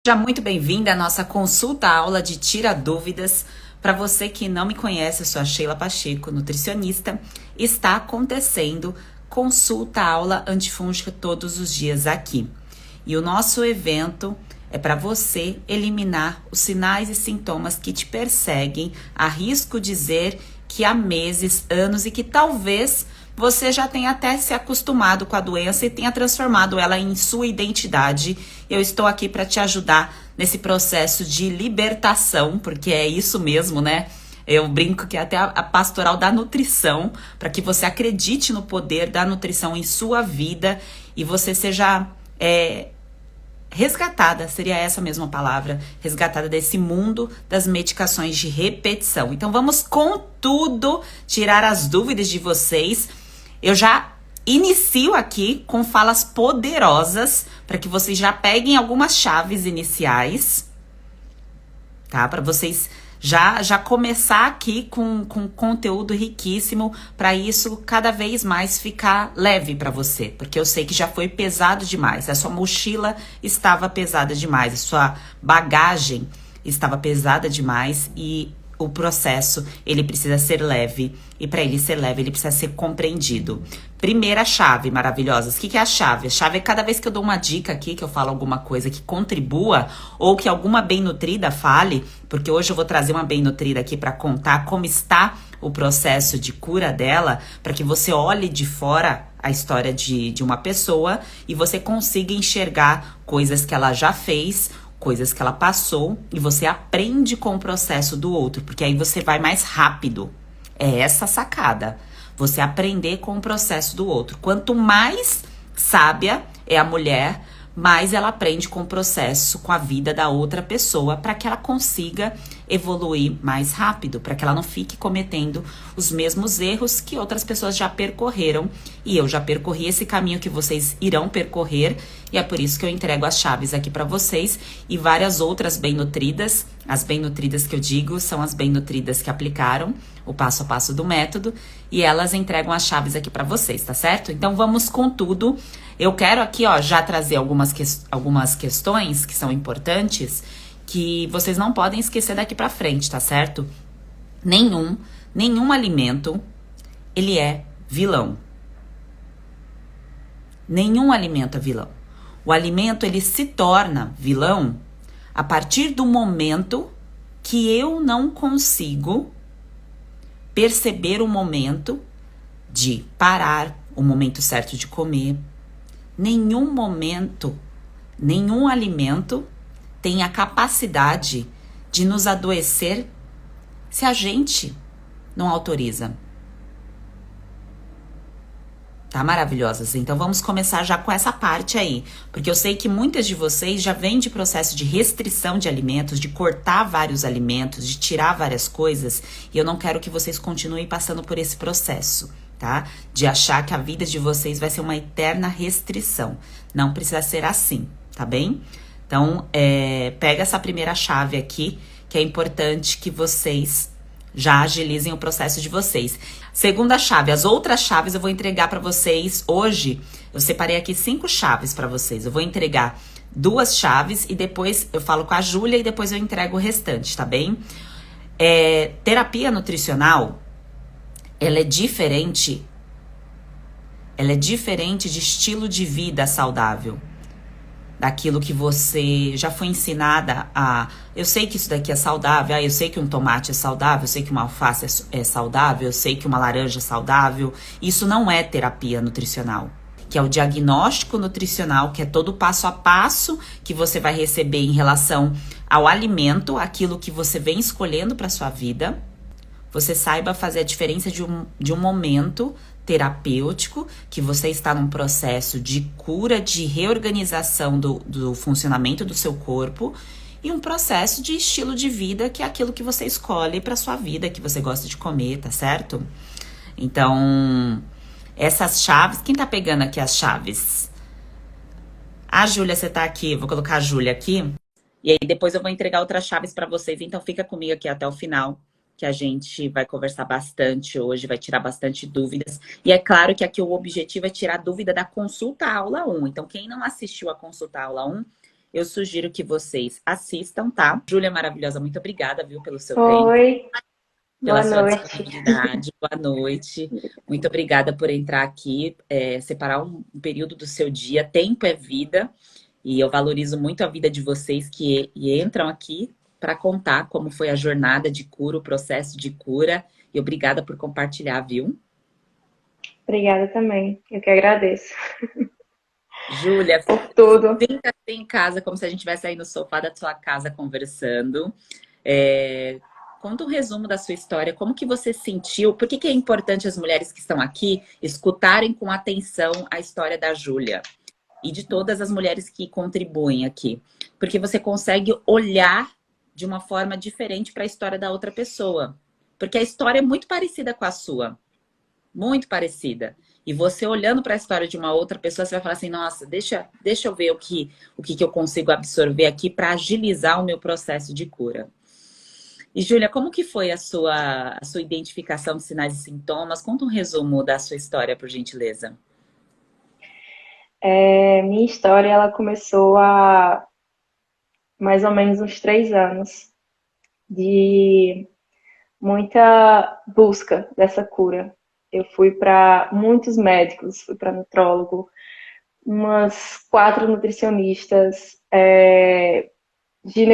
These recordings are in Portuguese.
Seja muito bem-vinda à nossa consulta aula de Tira Dúvidas. Para você que não me conhece, eu sou a Sheila Pacheco, nutricionista. Está acontecendo consulta aula antifúngica todos os dias aqui. E o nosso evento é para você eliminar os sinais e sintomas que te perseguem. Arrisco dizer que há meses, anos e que talvez você já tenha até se acostumado com a doença e tenha transformado ela em sua identidade. Eu estou aqui para te ajudar nesse processo de libertação, porque é isso mesmo, né? Eu brinco que é até a pastoral da nutrição, para que você acredite no poder da nutrição em sua vida e você seja resgatada, seria essa mesma palavra, resgatada desse mundo das medicações de repetição. Então vamos com tudo tirar as dúvidas de vocês. Eu já inicio aqui com falas poderosas para que vocês já peguem algumas chaves iniciais, tá? Para vocês já começar aqui com conteúdo riquíssimo, para isso cada vez mais ficar leve para você, porque eu sei que já foi pesado demais, a sua mochila estava pesada demais, a sua bagagem estava pesada demais e o processo, ele precisa ser leve, e para ele ser leve, ele precisa ser compreendido. Primeira chave, maravilhosas. O que é a chave? A chave é cada vez que eu dou uma dica aqui, que eu falo alguma coisa que contribua, ou que alguma bem-nutrida fale, porque hoje eu vou trazer uma bem-nutrida aqui para contar como está o processo de cura dela, para que você olhe de fora a história de uma pessoa e você consiga enxergar coisas que ela já fez, coisas que ela passou, e você aprende com o processo do outro, porque aí você vai mais rápido. É essa a sacada. Você aprender com o processo do outro. Quanto mais sábia é a mulher, mais ela aprende com o processo, com a vida da outra pessoa, para que ela consiga evoluir mais rápido, para que ela não fique cometendo os mesmos erros que outras pessoas já percorreram. E eu já percorri esse caminho que vocês irão percorrer, e é por isso que eu entrego as chaves aqui para vocês e várias outras bem-nutridas. As bem-nutridas que eu digo são as bem-nutridas que aplicaram o passo a passo do método, e elas entregam as chaves aqui para vocês, tá certo? Então vamos com tudo. Eu quero aqui, ó, já trazer algumas questões que são importantes, que vocês não podem esquecer daqui pra frente, tá certo? Nenhum alimento, ele é vilão. Nenhum alimento é vilão. O alimento, ele se torna vilão a partir do momento que eu não consigo perceber o momento de parar, o momento certo de comer. Nenhum alimento tem a capacidade de nos adoecer se a gente não autoriza. Tá, maravilhosas? Então vamos começar já com essa parte aí, porque eu sei que muitas de vocês já vêm de processo de restrição de alimentos, de cortar vários alimentos, de tirar várias coisas, e eu não quero que vocês continuem passando por esse processo, tá? De achar que a vida de vocês vai ser uma eterna restrição. Não precisa ser assim, tá bem? Então, pega essa primeira chave aqui, que é importante que vocês já agilizem o processo de vocês. Segunda chave, as outras chaves eu vou entregar para vocês hoje. Eu separei aqui 5 chaves para vocês. Eu vou entregar 2 chaves e depois eu falo com a Júlia e depois eu entrego o restante, tá bem? Terapia nutricional, ela é diferente de estilo de vida saudável. Daquilo que você já foi ensinada a... Eu sei que isso daqui é saudável, eu sei que um tomate é saudável, eu sei que uma alface é saudável, eu sei que uma laranja é saudável. Isso não é terapia nutricional, que é o diagnóstico nutricional, que é todo o passo a passo que você vai receber em relação ao alimento, aquilo que você vem escolhendo para sua vida. Você saiba fazer a diferença de um momento terapêutico, que você está num processo de cura, de reorganização do funcionamento do seu corpo, e um processo de estilo de vida, que é aquilo que você escolhe para sua vida, que você gosta de comer, tá certo? Então, essas chaves, quem tá pegando aqui as chaves? A Júlia, você tá aqui, vou colocar a Júlia aqui, e aí depois eu vou entregar outras chaves para vocês, então fica comigo aqui até o final, que a gente vai conversar bastante hoje, vai tirar bastante dúvidas. E é claro que aqui o objetivo é tirar dúvida da consulta aula 1. Então, quem não assistiu a consulta aula 1, eu sugiro que vocês assistam, tá? Júlia maravilhosa, muito obrigada, viu, pelo seu tempo, Oi, pela boa sua noite. disponibilidade. Boa noite. Muito obrigada por entrar aqui, separar um período do seu dia. Tempo é vida. E eu valorizo muito a vida de vocês que entram aqui para contar como foi a jornada de cura, o processo de cura. E obrigada por compartilhar, viu? Obrigada também. Eu que agradeço Júlia, por tudo. sinta-se em casa como se a gente estivesse aí no sofá da sua casa conversando. É, conta um resumo da sua história, como que você sentiu, por que que é importante as mulheres que estão aqui escutarem com atenção a história da Júlia e de todas as mulheres que contribuem aqui. Porque você consegue olhar de uma forma diferente para a história da outra pessoa. Porque a história é muito parecida com a sua. Muito parecida. E você olhando para a história de uma outra pessoa, você vai falar assim, nossa, deixa eu ver o que eu consigo absorver aqui para agilizar o meu processo de cura. E, Júlia, como que foi a sua identificação de sinais e sintomas? Conta um resumo da sua história, por gentileza. Minha história ela começou há mais ou menos uns 3 anos de muita busca dessa cura. Eu fui para muitos médicos, fui para nutrólogo, umas 4 nutricionistas,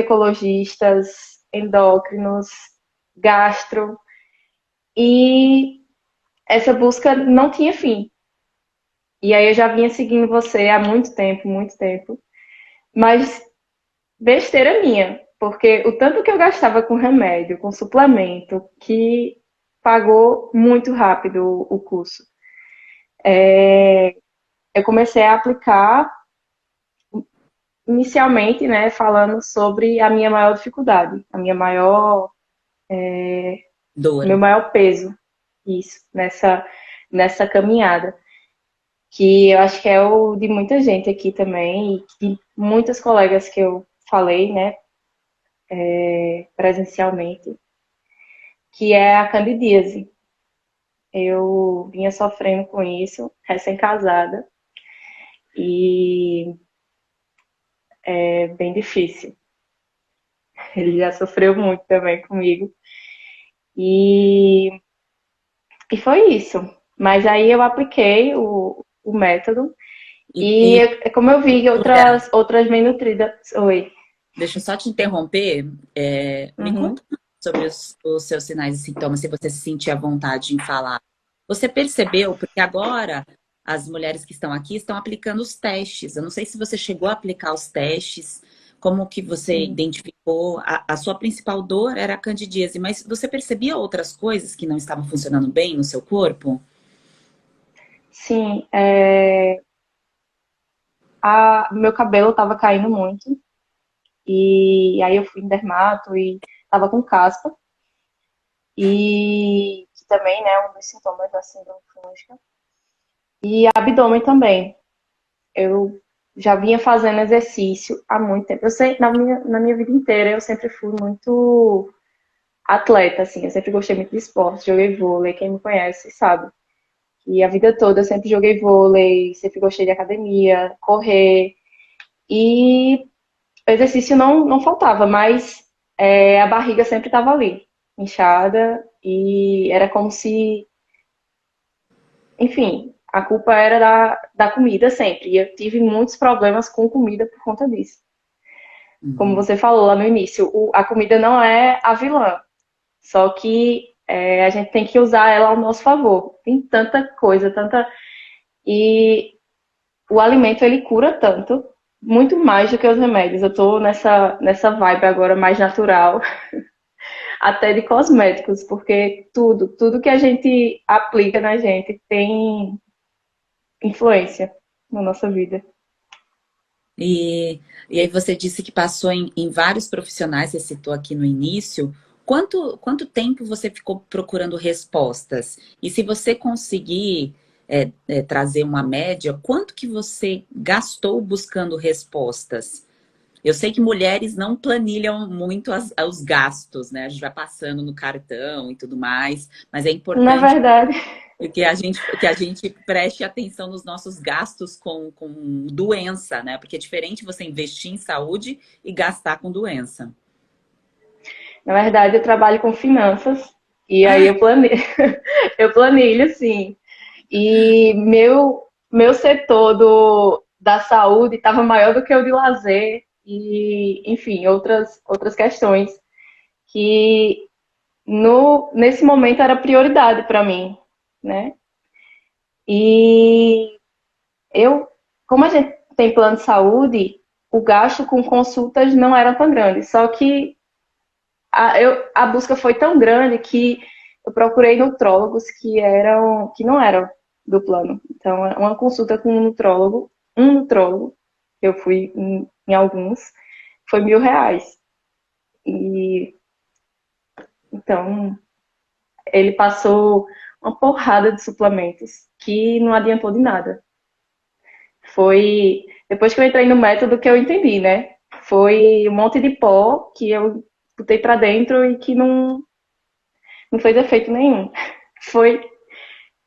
ginecologistas, endócrinos, gastro, e essa busca não tinha fim. E aí eu já vinha seguindo você há muito tempo. Mas besteira minha, porque o tanto que eu gastava com remédio, com suplemento, que pagou muito rápido o curso. Eu comecei a aplicar inicialmente, né, falando sobre a minha maior dificuldade, o meu Dor. maior peso, isso, nessa caminhada. Que eu acho que é o de muita gente aqui também, e de muitas colegas que eu falei, né, presencialmente, que é a candidíase. Eu vinha sofrendo com isso, recém-casada, e é bem difícil. Ele já sofreu muito também comigo. E, e foi isso. Mas aí eu apliquei o método, e E como eu vi Júlia, outras bem nutridas. Oi. deixa eu só te interromper. Me Uhum. conta sobre os seus sinais e sintomas, se você se sentir à vontade em falar. Você percebeu, porque agora as mulheres que estão aqui estão aplicando os testes. Eu não sei se você chegou a aplicar os testes, como que você Sim. identificou. A sua principal dor era a candidíase, mas você percebia outras coisas que não estavam funcionando bem no seu corpo? Sim, meu cabelo estava caindo muito. E aí eu fui em dermato e tava com caspa. E que também, né, é um dos sintomas da síndrome fúngica. E abdômen também. Eu já vinha fazendo exercício há muito tempo. Eu sei, na minha vida inteira, eu sempre fui muito atleta, assim. Eu sempre gostei muito de esporte, joguei vôlei. Quem me conhece sabe. E a vida toda eu sempre joguei vôlei, sempre gostei de academia, correr. E o exercício não faltava, mas a barriga sempre estava ali, inchada, e era como se, enfim, a culpa era da comida sempre. E eu tive muitos problemas com comida por conta disso. Como Uhum. você falou lá no início, a comida não é a vilã, só que a gente tem que usar ela ao nosso favor. Tem tanta coisa, tanta. E o alimento ele cura tanto, muito mais do que os remédios. Eu tô nessa vibe agora mais natural, até de cosméticos, porque tudo que a gente aplica na gente tem influência na nossa vida. E, e aí você disse que passou em vários profissionais, você citou aqui no início. Quanto tempo você ficou procurando respostas? E se você conseguir trazer uma média, quanto que você gastou buscando respostas? Eu sei que mulheres não planilham muito os gastos, né? A gente vai passando no cartão e tudo mais, mas é Na importante. verdade, Que a gente preste atenção nos nossos gastos com doença, né? Porque é diferente você investir em saúde e gastar com doença. Na verdade, eu trabalho com finanças e aí Ah, eu planilho, eu planilho, sim. E meu setor da saúde estava maior do que o de lazer e, enfim, outras questões que nesse momento era prioridade para mim, né? E eu, como a gente tem plano de saúde, o gasto com consultas não era tão grande. Só que a busca foi tão grande que eu procurei nutrólogos que não eram do plano. Então, uma consulta com um nutrólogo, eu fui em alguns, foi R$ 1.000. E então ele passou uma porrada de suplementos que não adiantou de nada. Foi depois que eu entrei no método que eu entendi, né? Foi um monte de pó que eu botei pra dentro e que não fez efeito nenhum. Foi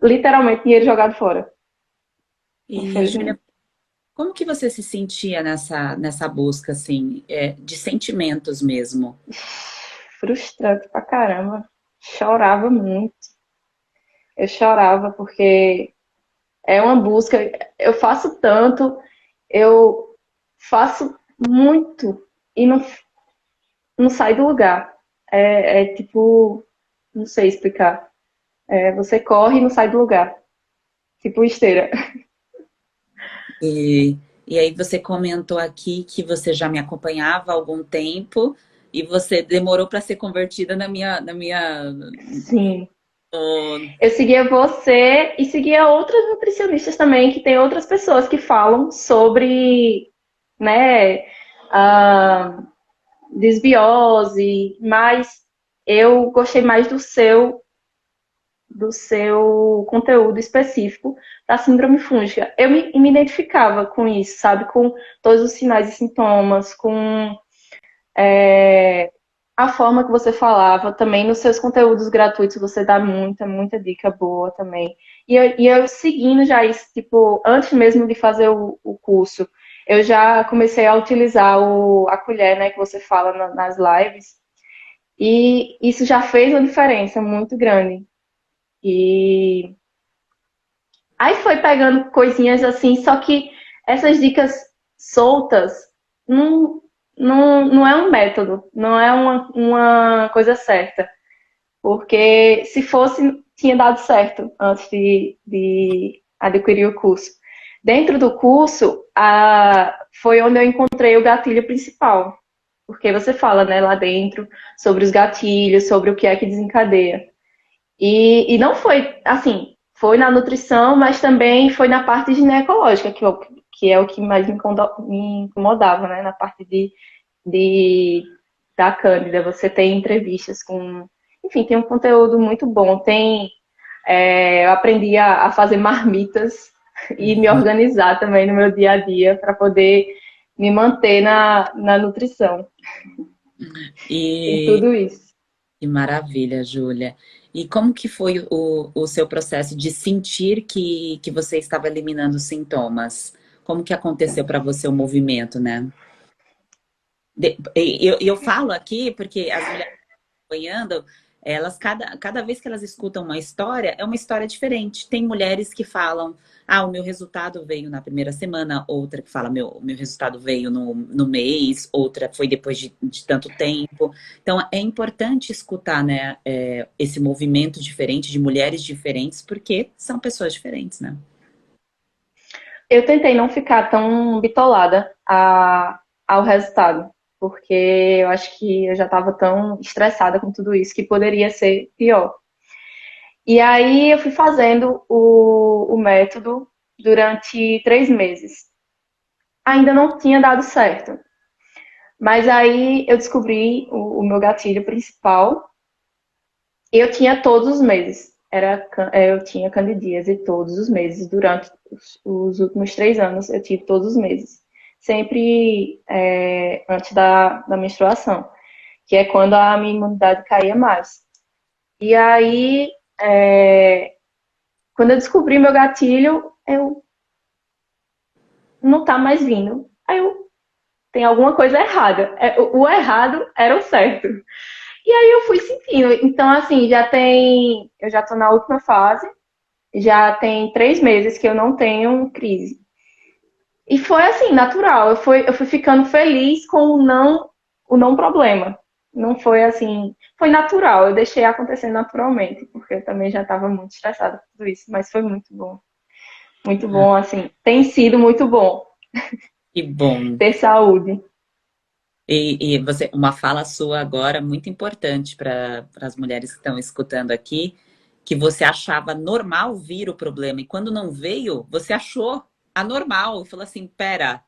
literalmente dinheiro jogado fora, e, Júlia, infelizmente. como que você se sentia nessa busca, assim, de sentimentos mesmo? Frustrante pra caramba. Chorava muito. Eu chorava porque é uma busca. Eu faço tanto, eu faço muito e não sai do lugar. É tipo, não sei explicar. Você corre e não sai do lugar. Tipo esteira. E, e aí você comentou aqui que você já me acompanhava há algum tempo e você demorou para ser convertida na minha. Sim. Oh, Eu seguia você e seguia outras nutricionistas também, que tem outras pessoas que falam sobre, né, a desbiose, mas eu gostei mais do seu conteúdo específico da síndrome fúngica. Eu me identificava com isso, sabe? Com todos os sinais e sintomas, com a forma que você falava, também nos seus conteúdos gratuitos você dá muita dica boa também. E eu seguindo já isso, tipo, antes mesmo de fazer o curso, eu já comecei a utilizar a colher, né, que você fala nas lives, e isso já fez uma diferença muito grande. E aí foi pegando coisinhas assim, só que essas dicas soltas não, não é um método, não é uma coisa certa. Porque se fosse, tinha dado certo antes de adquirir o curso. Dentro do curso, foi onde eu encontrei o gatilho principal. Porque você fala, né, lá dentro, sobre os gatilhos, sobre o que é que desencadeia. E não foi, assim, foi na nutrição, mas também foi na parte ginecológica, que é o que mais me incomodava, né, na parte de da Cândida. Você tem entrevistas com. Enfim, tem um conteúdo muito bom. Eu aprendi a fazer marmitas e me organizar também no meu dia a dia para poder me manter na nutrição. Tem e tudo isso. que maravilha, Júlia. E como que foi o seu processo de sentir que você estava eliminando os sintomas? Como que aconteceu para você o movimento, né? Eu falo aqui porque as mulheres acompanhando, elas, cada vez que elas escutam uma história, é uma história diferente. Tem mulheres que falam, ah, o meu resultado veio na primeira semana, outra que fala, meu resultado veio no mês, outra foi depois de tanto tempo. Então, é importante escutar, né, esse movimento diferente de mulheres diferentes, porque são pessoas diferentes, né? Eu tentei não ficar tão bitolada ao resultado, porque eu acho que eu já estava tão estressada com tudo isso que poderia ser pior. E aí eu fui fazendo o método durante 3 meses. Ainda não tinha dado certo. Mas aí eu descobri o meu gatilho principal. Eu tinha todos os meses. Eu tinha candidíase todos os meses. Durante os últimos 3 anos, eu tive todos os meses. Sempre antes da menstruação, que é quando a minha imunidade caía mais. E aí, é, Quando eu descobri meu gatilho, eu não tá mais vindo. Aí eu, tem alguma coisa errada. O errado era o certo. E aí eu fui sentindo. Então, assim, eu já tô na última fase, já tem 3 meses que eu não tenho crise. E foi assim, natural. Eu fui ficando feliz com o não problema. Não foi assim, foi natural. Eu deixei acontecer naturalmente, porque eu também já estava muito estressada por tudo isso, mas foi muito bom. Muito Ah, bom, assim, tem sido muito bom que bom. ter saúde. E você, uma fala sua agora muito importante para as mulheres que estão escutando aqui, que você achava normal vir o problema, e quando não veio, você achou anormal, e falou assim, pera,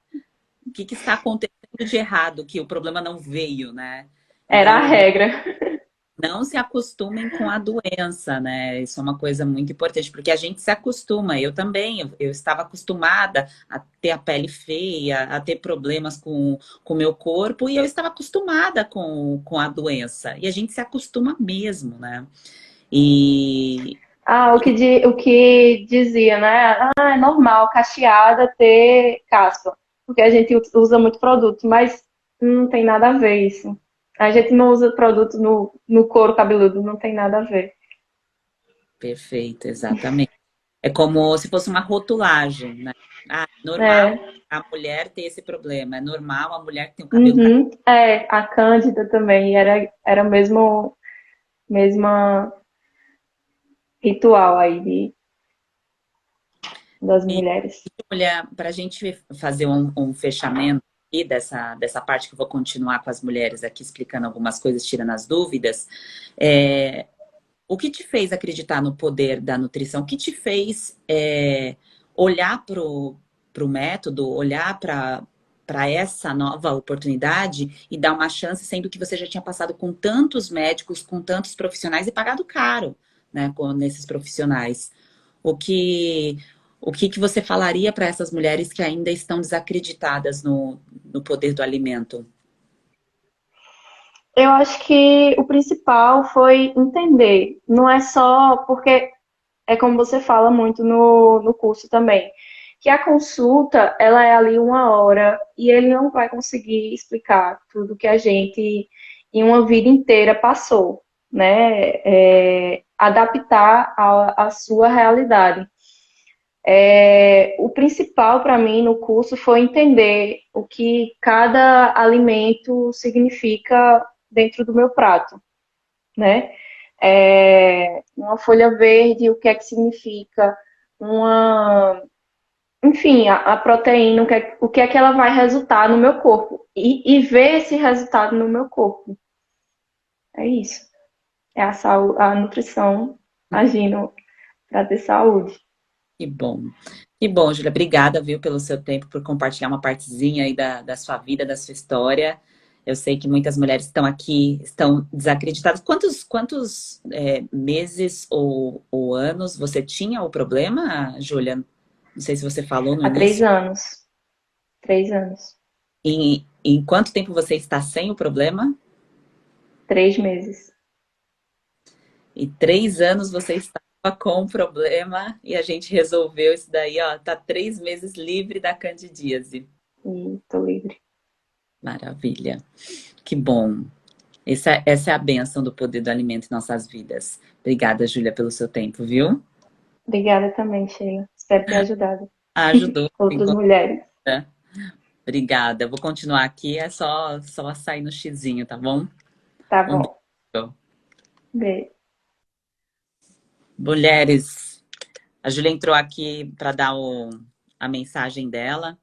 o que está acontecendo de errado, que o problema não veio, né? Era a Então, regra. não se acostumem com a doença, né? Isso é uma coisa muito importante, porque a gente se acostuma. Eu também, eu estava acostumada a ter a pele feia, a ter problemas com o meu corpo, e eu estava acostumada com a doença. E a gente se acostuma mesmo, né? E, Ah, o que dizia, né? Ah, é normal cacheada ter caspa, porque a gente usa muito produto, mas não tem nada a ver isso. A gente não usa produto no couro cabeludo, não tem nada a ver. perfeito, exatamente. É como se fosse uma rotulagem, né? Ah, normal É, a mulher ter esse problema, é normal a mulher ter um cabelo castanho. uhum, a Cândida também era o mesma ritual aí das mulheres. Olha, para a gente fazer um fechamento aqui dessa parte que eu vou continuar com as mulheres aqui explicando algumas coisas, tirando as dúvidas, é, o que te fez acreditar no poder da nutrição? O que te fez olhar para o método, olhar para essa nova oportunidade e dar uma chance, sendo que você já tinha passado com tantos médicos, com tantos profissionais e pagado caro, né, nesses profissionais? O que, o que você falaria para essas mulheres que ainda estão desacreditadas no poder do alimento? Eu acho que o principal foi entender, não é só porque é como você fala muito no curso também, que a consulta, ela é ali 1 hora e ele não vai conseguir explicar tudo que a gente em uma vida inteira passou, né? Adaptar à sua realidade. O principal para mim no curso foi entender o que cada alimento significa dentro do meu prato, né? Uma folha verde, o que é que significa? Uma, enfim, a proteína, o que é que ela vai resultar no meu corpo e ver esse resultado no meu corpo. É isso. É a nutrição agindo para ter saúde. Que bom. Que bom, Júlia. Obrigada, viu, pelo seu tempo, por compartilhar uma partezinha aí da sua vida, da sua história. Eu sei que muitas mulheres estão aqui, estão desacreditadas. Quantos meses ou anos você tinha o problema, Júlia? Não sei se você falou no Há três início. anos. 3 anos. Em quanto tempo você está sem o problema? 3 meses. E 3 anos você estava com o problema e a gente resolveu isso daí, ó. Tá 3 meses livre da candidíase. E tô livre. Maravilha. Que bom. Essa é a bênção do poder do alimento em nossas vidas. Obrigada, Júlia, pelo seu tempo, viu? Obrigada também, Sheila. Espero ter ajudado Ajudou. outras mulheres. Obrigada. Eu vou continuar aqui, é só sair no xizinho, tá bom? Tá Um bom. beijo. Beijo. Mulheres, a Júlia entrou aqui para dar a mensagem dela,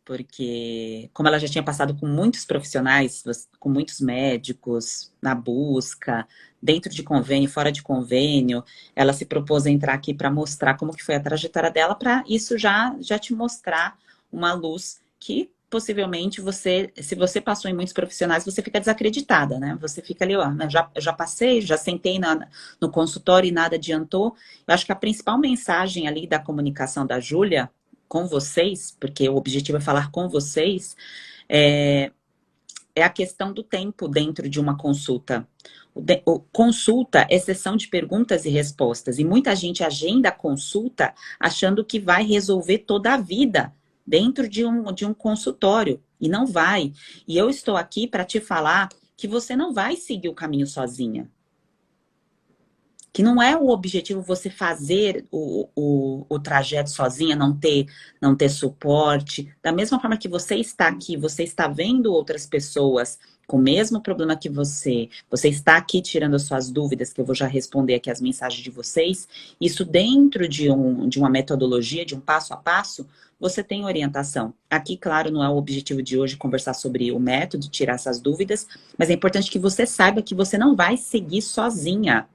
porque como ela já tinha passado com muitos profissionais, com muitos médicos, na busca, dentro de convênio, fora de convênio, ela se propôs a entrar aqui para mostrar como que foi a trajetória dela, para isso já te mostrar uma luz que possivelmente você, se você passou em muitos profissionais, você fica desacreditada, né? Você fica ali, ó, né, já passei, já sentei no consultório e nada adiantou. Eu acho que a principal mensagem ali da comunicação da Júlia com vocês, porque o objetivo é falar com vocês, é é a questão do tempo dentro de uma consulta. Consulta é sessão de perguntas e respostas. E muita gente agenda a consulta achando que vai resolver toda a vida dentro de um consultório. E não vai. E eu estou aqui para te falar que você não vai seguir o caminho sozinha. Que não é o objetivo você fazer o trajeto sozinha, não ter suporte. Da mesma forma que você está aqui, você está vendo outras pessoas com o mesmo problema que você está aqui tirando as suas dúvidas, que eu vou já responder aqui as mensagens de vocês. Isso dentro de uma metodologia, de um passo a passo, você tem orientação. Aqui, claro, não é o objetivo de hoje conversar sobre o método, tirar essas dúvidas, mas é importante que você saiba que você não vai seguir sozinha.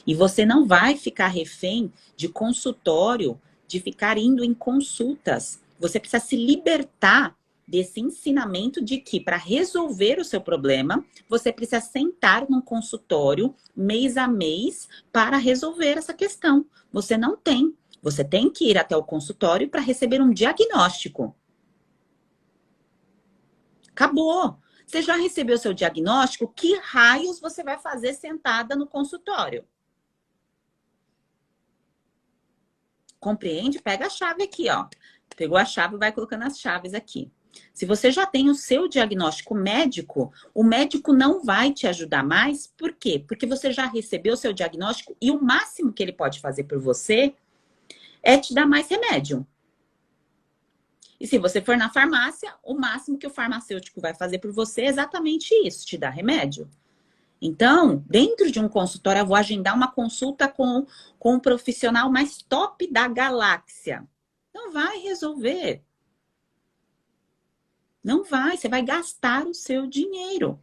E você não vai ficar refém de consultório, de ficar indo em consultas. Você precisa se libertar desse ensinamento de que para resolver o seu problema, você precisa sentar num consultório mês a mês para resolver essa questão. Você não tem. Você tem que ir até o consultório para receber um diagnóstico. Acabou. Você já recebeu seu diagnóstico? Que raios você vai fazer sentada no consultório? Compreende? Pega a chave aqui, ó. Pegou a chave e vai colocando as chaves aqui. Se você já tem o seu diagnóstico médico, o médico não vai te ajudar mais. Por quê? Porque você já recebeu o seu diagnóstico e o máximo que ele pode fazer por você é te dar mais remédio. E se você for na farmácia, o máximo que o farmacêutico vai fazer por você é exatamente isso, te dar remédio. Então, dentro de um consultório, eu vou agendar uma consulta com um profissional mais top da galáxia. Não vai resolver. Não vai, você vai gastar o seu dinheiro,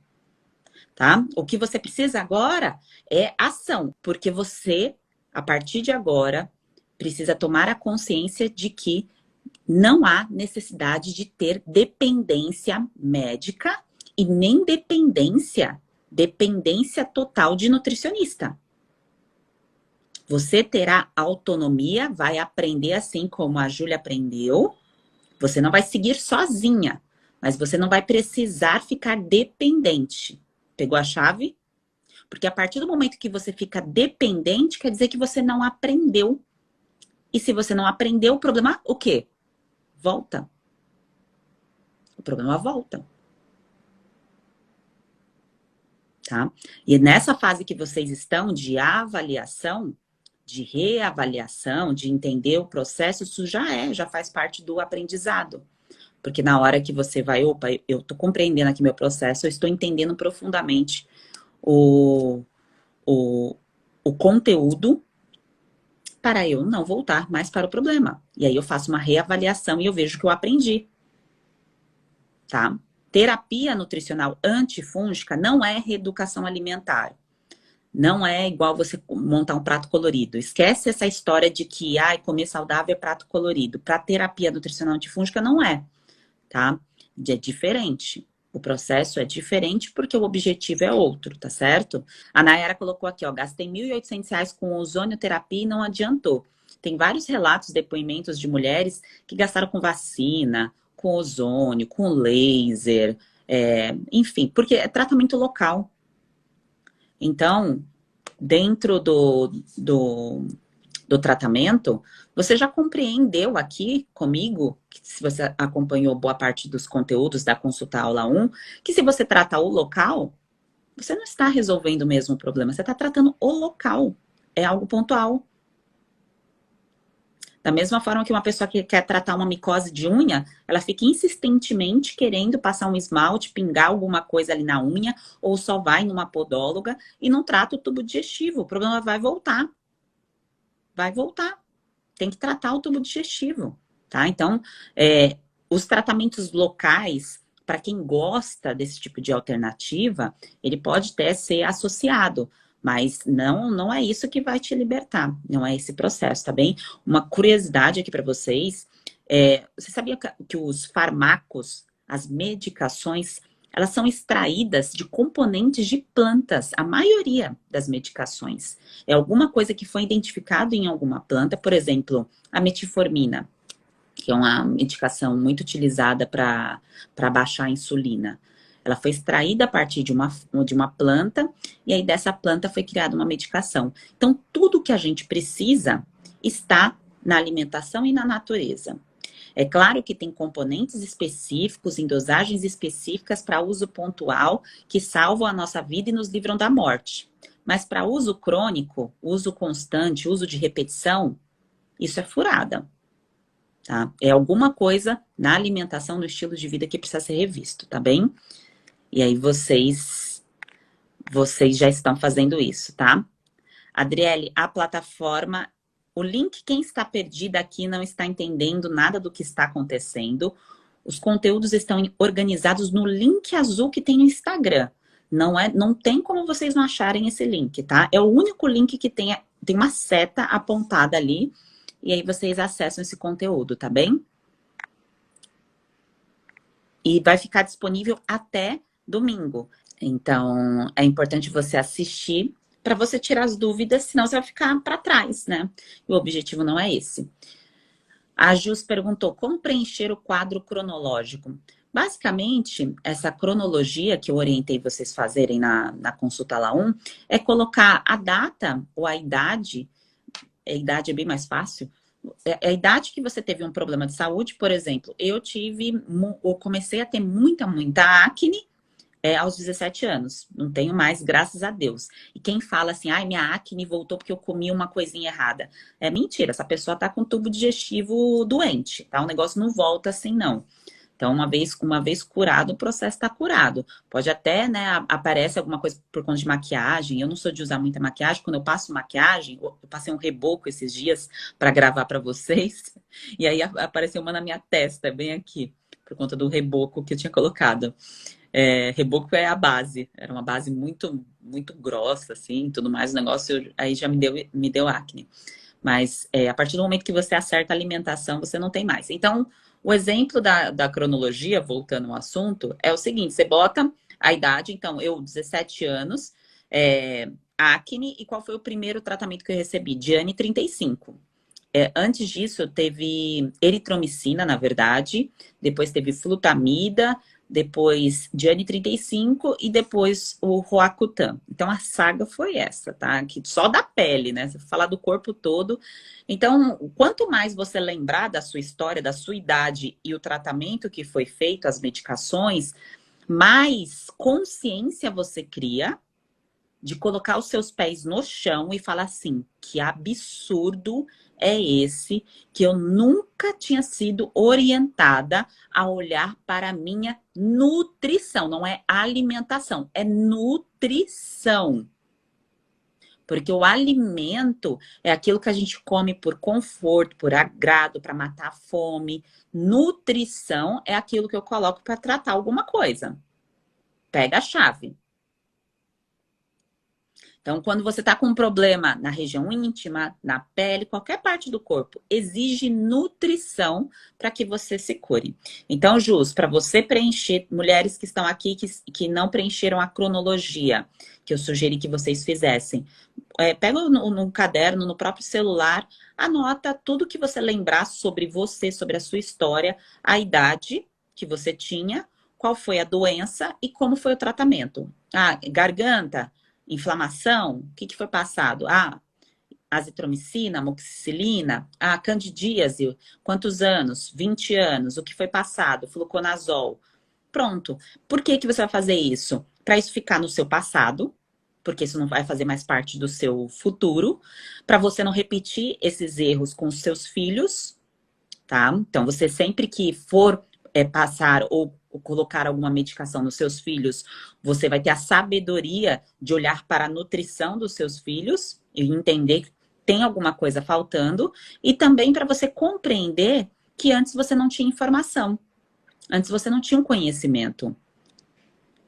tá? O que você precisa agora é ação, porque você, a partir de agora, precisa tomar a consciência de que não há necessidade de ter dependência médica e nem dependência total de nutricionista. Você terá autonomia, vai aprender assim como a Júlia aprendeu. Você não vai seguir sozinha, mas você não vai precisar ficar dependente. Pegou a chave? Porque a partir do momento que você fica dependente, quer dizer que você não aprendeu. E se você não aprendeu, o problema, o quê? Volta. O problema volta. Tá? E nessa fase que vocês estão de avaliação, de reavaliação, de entender o processo, isso já faz parte do aprendizado. Porque na hora que você vai, opa, eu tô compreendendo aqui meu processo, eu estou entendendo profundamente o conteúdo para eu não voltar mais para o problema. E aí eu faço uma reavaliação e eu vejo que eu aprendi. Tá? Terapia nutricional antifúngica não é reeducação alimentar. Não é igual você montar um prato colorido. Esquece essa história de que comer saudável é prato colorido. Para terapia nutricional antifúngica não é, tá? É diferente. O processo é diferente porque o objetivo é outro, tá certo? A Nayara colocou aqui, ó, gastei R$ 1.800 com ozonioterapia e não adiantou. Tem vários relatos, depoimentos de mulheres que gastaram com vacina, com ozônio, com laser, enfim, porque é tratamento local. Então, dentro do tratamento, você já compreendeu aqui comigo, que se você acompanhou boa parte dos conteúdos da consulta aula 1, que se você trata o local, você não está resolvendo o mesmo problema, você está tratando o local, é algo pontual. Da mesma forma que uma pessoa que quer tratar uma micose de unha, ela fica insistentemente querendo passar um esmalte, pingar alguma coisa ali na unha, ou só vai numa podóloga e não trata o tubo digestivo. O problema vai voltar. Vai voltar. Tem que tratar o tubo digestivo, tá? Então, os tratamentos locais, para quem gosta desse tipo de alternativa, ele pode até ser associado. Mas não é isso que vai te libertar. Não é esse processo, tá bem? Uma curiosidade aqui para vocês. Você sabia que os fármacos, as medicações, elas são extraídas de componentes de plantas. A maioria das medicações. É alguma coisa que foi identificado em alguma planta. Por exemplo, a metformina, que é uma medicação muito utilizada para baixar a insulina. Ela foi extraída a partir de uma planta, e aí dessa planta foi criada uma medicação. Então, tudo que a gente precisa está na alimentação e na natureza. É claro que tem componentes específicos, em dosagens específicas para uso pontual, que salvam a nossa vida e nos livram da morte. Mas para uso crônico, uso constante, uso de repetição, isso é furada. Tá? É alguma coisa na alimentação, no estilo de vida que precisa ser revisto, tá bem? E aí vocês já estão fazendo isso, tá? Adriele, a plataforma, o link, quem está perdida aqui não está entendendo nada do que está acontecendo. Os conteúdos estão organizados no link azul que tem no Instagram. Não tem como vocês não acharem esse link, tá? É o único link que tem uma seta apontada ali. E aí vocês acessam esse conteúdo, tá bem? E vai ficar disponível até domingo. Então, é importante você assistir para você tirar as dúvidas, senão você vai ficar para trás, né? E o objetivo não é esse. A Jus perguntou, como preencher o quadro cronológico? Basicamente, essa cronologia que eu orientei vocês fazerem na consulta lá 1, é colocar a data ou a idade é bem mais fácil. A idade que você teve um problema de saúde, por exemplo, eu comecei a ter muita acne aos 17 anos. Não tenho mais, graças a Deus. E quem fala assim, ai, minha acne voltou porque eu comi uma coisinha errada. É mentira, essa pessoa tá com tubo digestivo doente, tá? O negócio não volta assim, não. Então, uma vez curado, o processo está curado. Pode até, né, aparece alguma coisa por conta de maquiagem. Eu não sou de usar muita maquiagem. Quando eu passo maquiagem, eu passei um reboco esses dias para gravar para vocês. E aí apareceu uma na minha testa, bem aqui, por conta do reboco que eu tinha colocado. Reboco é a base. Era uma base muito, muito grossa, assim, tudo mais. O negócio aí já me deu acne. Mas a partir do momento que você acerta a alimentação, você não tem mais. Então, o exemplo da cronologia, voltando ao assunto, é o seguinte: você bota a idade, então, eu, 17 anos, acne, e qual foi o primeiro tratamento que eu recebi? Diane 35. Antes disso, teve eritromicina, na verdade, depois teve flutamida, depois Diane 35 e depois o Roacutan. Então, a saga foi essa, tá? Que só da pele, né? Você falar do corpo todo. Então, quanto mais você lembrar da sua história, da sua idade e o tratamento que foi feito, as medicações, mais consciência você cria de colocar os seus pés no chão e falar assim, que absurdo é esse que eu nunca tinha sido orientada a olhar para a minha nutrição. Não é alimentação, é nutrição. Porque o alimento é aquilo que a gente come por conforto, por agrado, para matar a fome. Nutrição é aquilo que eu coloco para tratar alguma coisa. Pega a chave. Então, quando você está com um problema na região íntima, na pele, qualquer parte do corpo, exige nutrição para que você se cure. Então, Jus, para você preencher, mulheres que estão aqui que não preencheram a cronologia, que eu sugeri que vocês fizessem, pega no caderno, no próprio celular, anota tudo que você lembrar sobre você, sobre a sua história, a idade que você tinha, qual foi a doença e como foi o tratamento. Garganta, inflamação, o que foi passado? Azitromicina, amoxicilina, candidíase, quantos anos? 20 anos, o que foi passado? Fluconazol. Pronto. Por que você vai fazer isso? Para isso ficar no seu passado, porque isso não vai fazer mais parte do seu futuro, para você não repetir esses erros com os seus filhos, tá? Então, você sempre que for passar ou colocar alguma medicação nos seus filhos, você vai ter a sabedoria de olhar para a nutrição dos seus filhos e entender que tem alguma coisa faltando, e também para você compreender que antes você não tinha informação, antes você não tinha um conhecimento.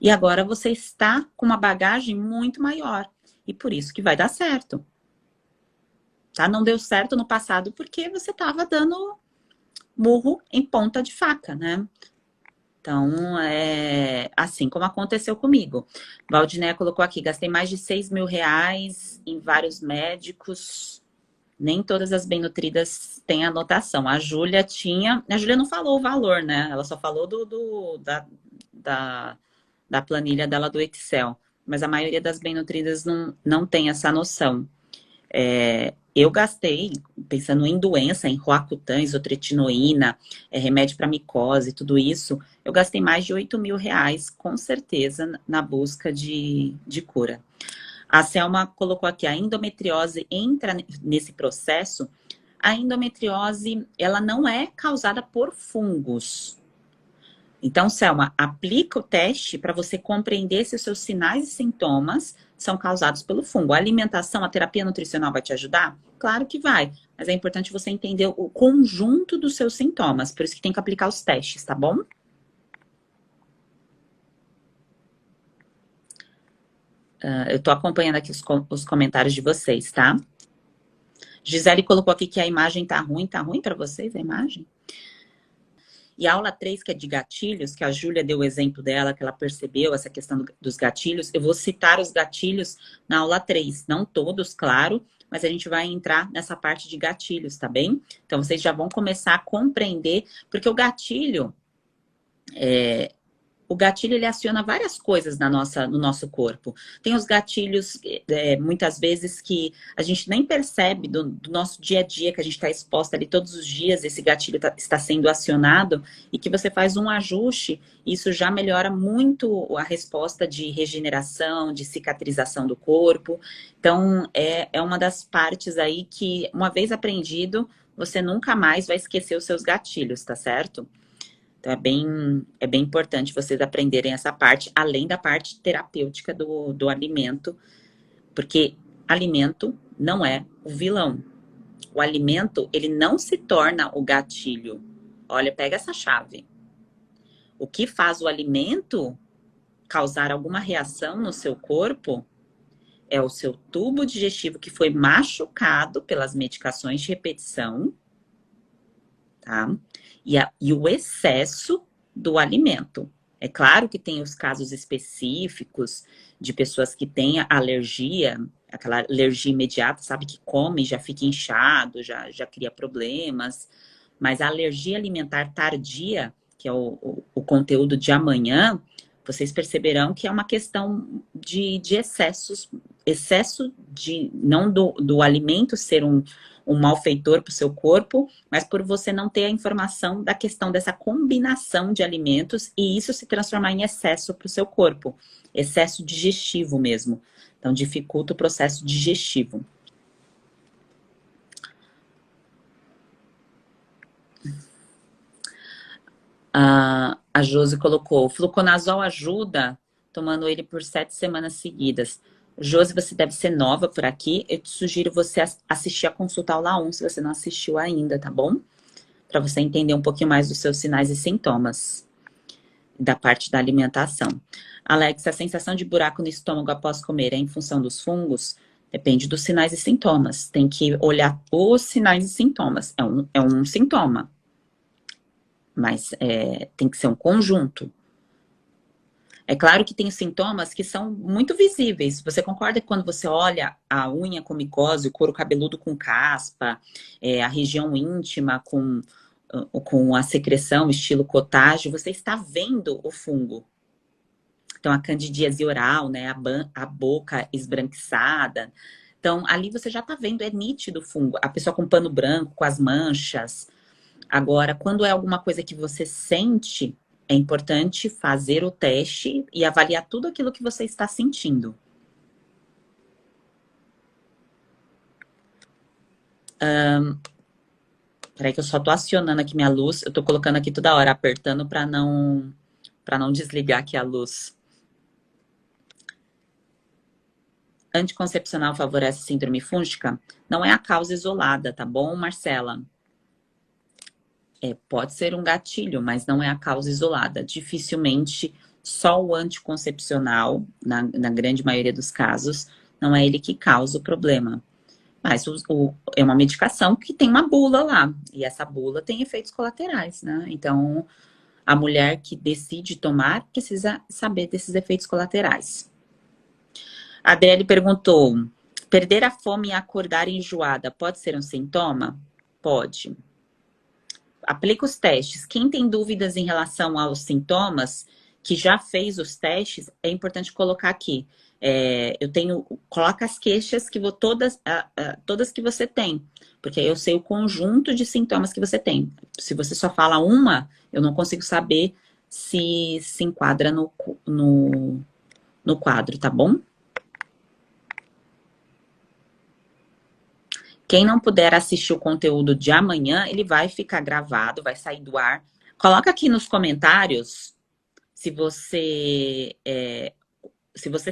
E agora você está com uma bagagem muito maior, e por isso que vai dar certo. Tá? Não deu certo no passado porque você estava dando murro em ponta de faca, né? Então, assim como aconteceu comigo. Valdinéia colocou aqui, gastei mais de 6 mil reais em vários médicos. Nem todas as bem-nutridas têm anotação. A Júlia não falou o valor, né? Ela só falou da planilha dela do Excel. Mas a maioria das bem-nutridas não tem essa noção. Eu gastei, pensando em doença, em Roacutan, isotretinoína, remédio para micose, tudo isso, eu gastei mais de R$ 8.000, com certeza, na busca de cura. A Selma colocou aqui, a endometriose entra nesse processo. A endometriose, ela não é causada por fungos. Então, Selma, aplica o teste para você compreender se os seus sinais e sintomas são causados pelo fungo. A alimentação, a terapia nutricional vai te ajudar? Claro que vai, mas é importante você entender o conjunto dos seus sintomas, por isso que tem que aplicar os testes, tá bom? Eu tô acompanhando aqui os comentários de vocês, tá? Gisele colocou aqui que a imagem tá ruim para vocês a imagem? E a aula 3, que é de gatilhos, que a Júlia deu o exemplo dela, que ela percebeu essa questão dos gatilhos, eu vou citar os gatilhos na aula 3. Não todos, claro, mas a gente vai entrar nessa parte de gatilhos, tá bem? Então, vocês já vão começar a compreender, porque o gatilho, ele aciona várias coisas no nosso corpo. Tem os gatilhos, muitas vezes, que a gente nem percebe do nosso dia a dia, que a gente está exposta ali todos os dias, esse gatilho está sendo acionado, e que você faz um ajuste, isso já melhora muito a resposta de regeneração, de cicatrização do corpo. Então, é uma das partes aí que, uma vez aprendido, você nunca mais vai esquecer os seus gatilhos, tá certo? Então, é bem importante vocês aprenderem essa parte, além da parte terapêutica do alimento, porque alimento não é o vilão. O alimento, ele não se torna o gatilho. Olha, pega essa chave. O que faz o alimento causar alguma reação no seu corpo é o seu tubo digestivo que foi machucado pelas medicações de repetição, tá? E o excesso do alimento. É claro que tem os casos específicos de pessoas que têm alergia, aquela alergia imediata, sabe? Que come, já fica inchado, já cria problemas. Mas a alergia alimentar tardia, que é o conteúdo de amanhã, vocês perceberão que é uma questão de excessos. Excesso de, não do alimento ser um malfeitor para o seu corpo, mas por você não ter a informação da questão dessa combinação de alimentos e isso se transformar em excesso para o seu corpo. Excesso digestivo mesmo. Então, dificulta o processo digestivo. A Josi colocou, o fluconazol ajuda tomando ele por 7 semanas seguidas. Josi, você deve ser nova por aqui. Eu te sugiro você assistir a consulta aula 1, se você não assistiu ainda, tá bom? Para você entender um pouquinho mais dos seus sinais e sintomas da parte da alimentação. Alex, a sensação de buraco no estômago após comer é em função dos fungos? Depende dos sinais e sintomas. Tem que olhar os sinais e sintomas. É um sintoma. Mas tem que ser um conjunto. É claro que tem sintomas que são muito visíveis. Você concorda que quando você olha a unha com micose, o couro cabeludo com caspa, a região íntima com a secreção, estilo cotágio, você está vendo o fungo. Então, a candidíase oral, né, a boca esbranquiçada. Então, ali você já está vendo, é nítido o fungo. A pessoa com pano branco, com as manchas. Agora, quando é alguma coisa que você sente, é importante fazer o teste e avaliar tudo aquilo que você está sentindo. Peraí que eu só tô acionando aqui minha luz. Eu tô colocando aqui toda hora, apertando para não desligar aqui a luz. Anticoncepcional favorece síndrome fúngica? Não é a causa isolada, tá bom, Marcela? Pode ser um gatilho, mas não é a causa isolada. Dificilmente, só o anticoncepcional, na grande maioria dos casos, não é ele que causa o problema. Mas é uma medicação que tem uma bula lá. E essa bula tem efeitos colaterais, né? Então, a mulher que decide tomar precisa saber desses efeitos colaterais. A Adele perguntou, perder a fome e acordar enjoada pode ser um sintoma? Pode. Aplica os testes. Quem tem dúvidas em relação aos sintomas, que já fez os testes, é importante colocar aqui. Coloca as queixas que todas que você tem, porque aí eu sei o conjunto de sintomas que você tem. Se você só fala uma, eu não consigo saber se enquadra no quadro, tá bom? Quem não puder assistir o conteúdo de amanhã, ele vai ficar gravado, vai sair do ar. Coloca aqui nos comentários se você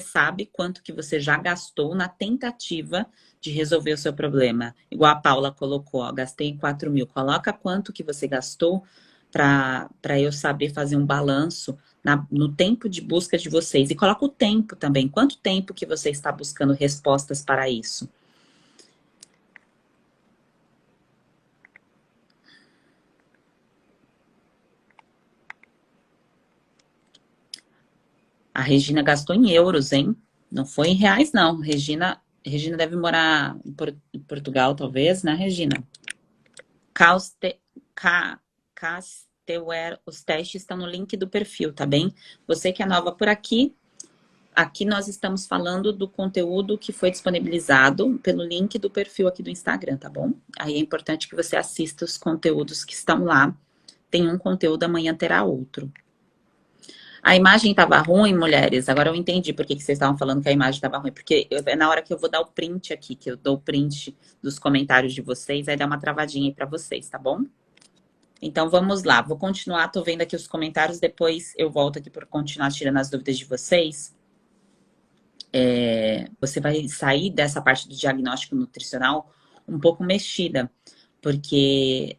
sabe quanto que você já gastou na tentativa de resolver o seu problema. Igual a Paula colocou, ó, gastei 4 mil. Coloca quanto que você gastou para eu saber fazer um balanço no tempo de busca de vocês. E coloca o tempo também. Quanto tempo que você está buscando respostas para isso? A Regina gastou em euros, hein? Não foi em reais, não. Regina deve morar em Portugal, talvez, né, Regina? Casteware, os testes estão no link do perfil, tá bem? Você que é nova por aqui nós estamos falando do conteúdo que foi disponibilizado pelo link do perfil aqui do Instagram, tá bom? Aí é importante que você assista os conteúdos que estão lá. Tem um conteúdo, amanhã terá outro. A imagem estava ruim, mulheres. Agora eu entendi por que vocês estavam falando que a imagem estava ruim. Porque é na hora que eu vou dar o print aqui, que eu dou o print dos comentários de vocês, aí dá uma travadinha aí para vocês, tá bom? Então vamos lá. Vou continuar, tô vendo aqui os comentários, depois eu volto aqui para continuar tirando as dúvidas de vocês. Você vai sair dessa parte do diagnóstico nutricional um pouco mexida, porque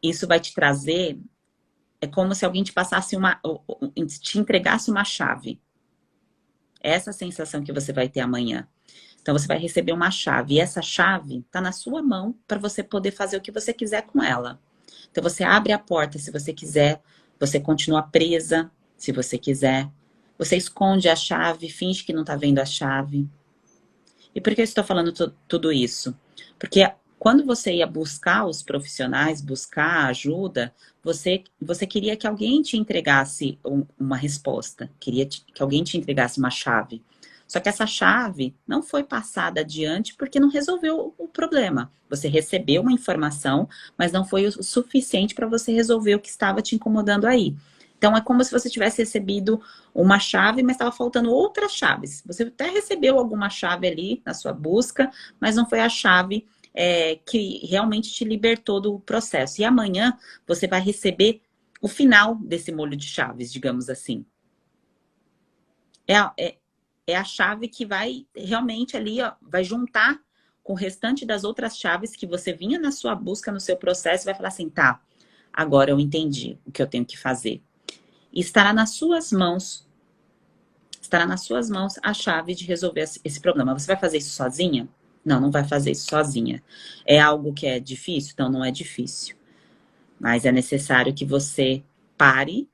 isso vai te trazer... É como se alguém te passasse te entregasse uma chave. É essa sensação que você vai ter amanhã. Então, você vai receber uma chave. E essa chave está na sua mão para você poder fazer o que você quiser com ela. Então, você abre a porta se você quiser. Você continua presa se você quiser. Você esconde a chave, finge que não está vendo a chave. E por que eu estou falando tudo isso? Porque quando você ia buscar os profissionais, buscar ajuda, você queria que alguém te entregasse uma resposta, queria que alguém te entregasse uma chave. Só que essa chave não foi passada adiante porque não resolveu o problema. Você recebeu uma informação, mas não foi o suficiente para você resolver o que estava te incomodando aí. Então, é como se você tivesse recebido uma chave, mas estava faltando outras chaves. Você até recebeu alguma chave ali na sua busca, mas não foi a chave que realmente te libertou do processo. E amanhã você vai receber o final desse molho de chaves, digamos assim. É a chave que vai realmente ali, ó, vai juntar com o restante das outras chaves que você vinha na sua busca, no seu processo, e vai falar assim, tá, agora eu entendi o que eu tenho que fazer. E estará nas suas mãos a chave de resolver esse problema. Você vai fazer isso sozinha? Não, não vai fazer isso sozinha. É algo que é difícil? Então, não é difícil. Mas é necessário que você pare.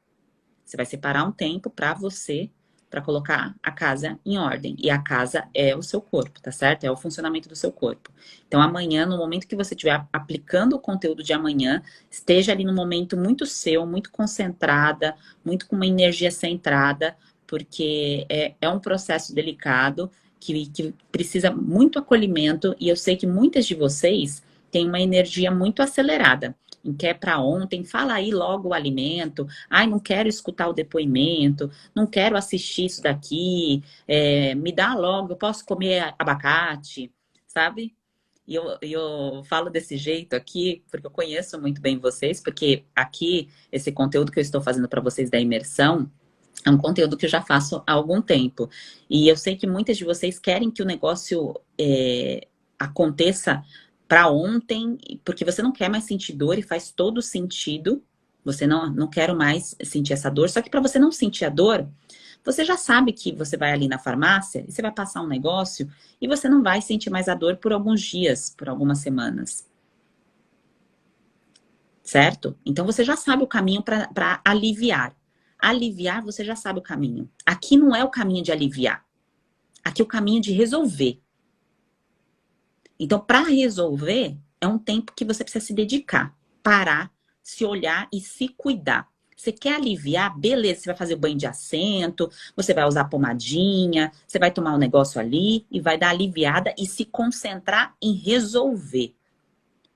Você vai separar um tempo para você, para colocar a casa em ordem. E a casa é o seu corpo, tá certo? É o funcionamento do seu corpo. Então, amanhã, no momento que você estiver aplicando o conteúdo de amanhã, esteja ali no momento muito seu, muito concentrada, muito com uma energia centrada, porque é um processo delicado, que precisa muito acolhimento, e eu sei que muitas de vocês têm uma energia muito acelerada, em quer para ontem, fala aí logo o alimento, ai, não quero escutar o depoimento, não quero assistir isso daqui, me dá logo, eu posso comer abacate, sabe? E eu falo desse jeito aqui, porque eu conheço muito bem vocês, porque aqui, esse conteúdo que eu estou fazendo para vocês da imersão, é um conteúdo que eu já faço há algum tempo. E eu sei que muitas de vocês querem que o negócio aconteça para ontem, porque você não quer mais sentir dor e faz todo sentido. Você não quer mais sentir essa dor. Só que para você não sentir a dor, você já sabe que você vai ali na farmácia e você vai passar um negócio e você não vai sentir mais a dor por alguns dias, por algumas semanas. Certo? Então você já sabe o caminho para aliviar. Aliviar, você já sabe o caminho. Aqui não é o caminho de aliviar. Aqui é o caminho de resolver. Então, para resolver, é um tempo que você precisa se dedicar. Parar, se olhar e se cuidar. Você quer aliviar? Beleza, você vai fazer o banho de assento, você vai usar pomadinha, você vai tomar um negócio ali e vai dar aliviada e se concentrar em resolver.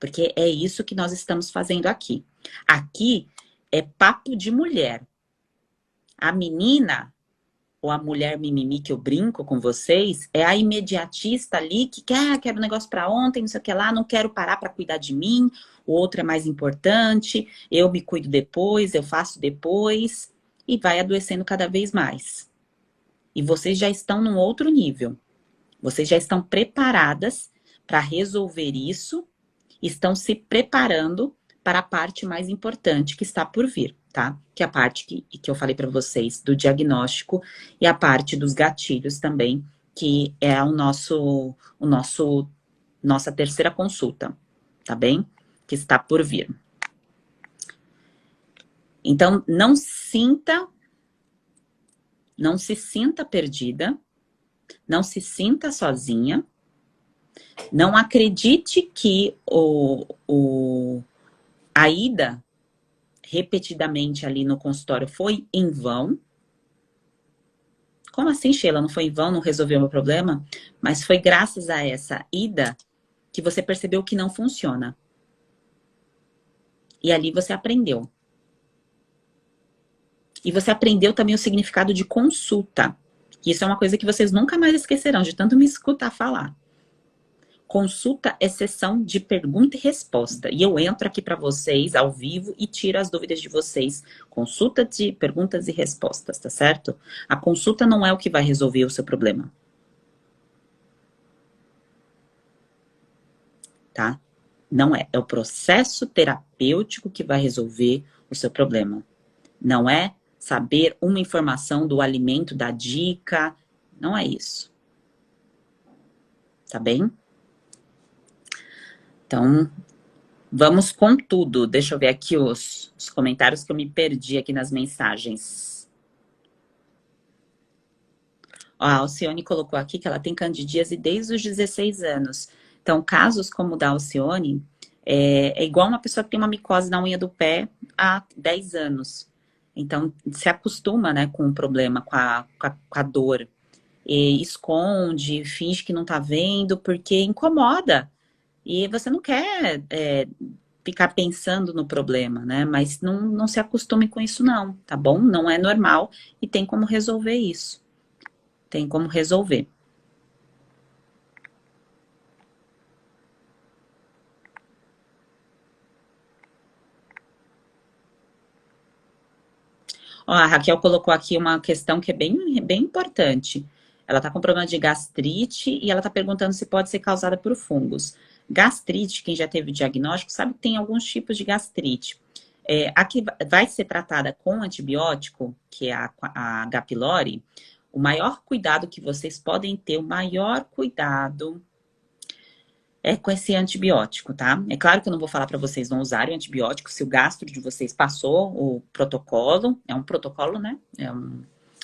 Porque é isso que nós estamos fazendo aqui. Aqui é papo de mulher. A menina, ou a mulher mimimi que eu brinco com vocês, é a imediatista ali que quero um negócio para ontem, não sei o que lá, não quero parar para cuidar de mim, o outro é mais importante, eu me cuido depois, eu faço depois, e vai adoecendo cada vez mais. E vocês já estão num outro nível. Vocês já estão preparadas para resolver isso, estão se preparando para a parte mais importante que está por vir, tá? Que é a parte que eu falei para vocês do diagnóstico e a parte dos gatilhos também, que é nossa terceira consulta, tá bem? Que está por vir. Então, não se sinta perdida, não se sinta sozinha, não acredite que a ida repetidamente ali no consultório foi em vão. Como assim, Sheila? Não foi em vão, não resolveu o meu problema? Mas foi graças a essa ida que você percebeu que não funciona. E ali você aprendeu. E você aprendeu também o significado de consulta. Isso é uma coisa que vocês nunca mais esquecerão, de tanto me escutar falar. Consulta é sessão de pergunta e resposta. E eu entro aqui para vocês ao vivo e tiro as dúvidas de vocês. Consulta de perguntas e respostas, tá certo? A consulta não é o que vai resolver o seu problema. Tá? Não é. É o processo terapêutico que vai resolver o seu problema. Não é saber uma informação do alimento, da dica. Não é isso. Tá bem? Então, vamos com tudo. Deixa eu ver aqui os comentários que eu me perdi aqui nas mensagens. Ó, a Alcione colocou aqui que ela tem candidíase desde os 16 anos. Então, casos como o da Alcione, é igual uma pessoa que tem uma micose na unha do pé há 10 anos. Então, se acostuma, né, com o problema, com a dor. E esconde, finge que não tá vendo, porque incomoda. E você não quer ficar pensando no problema, né? Mas não se acostume com isso não, tá bom? Não é normal e tem como resolver isso. Tem como resolver. Ó, a Raquel colocou aqui uma questão que é bem importante. Ela tá com problema de gastrite e ela tá perguntando se pode ser causada por fungos. Gastrite, quem já teve diagnóstico, sabe que tem alguns tipos de gastrite. A que vai ser tratada com antibiótico, que é a H. pylori, o maior cuidado que vocês podem ter, o maior cuidado é com esse antibiótico, tá? É claro que eu não vou falar para vocês não usarem o antibiótico se o gastro de vocês passou o protocolo, é um protocolo, né?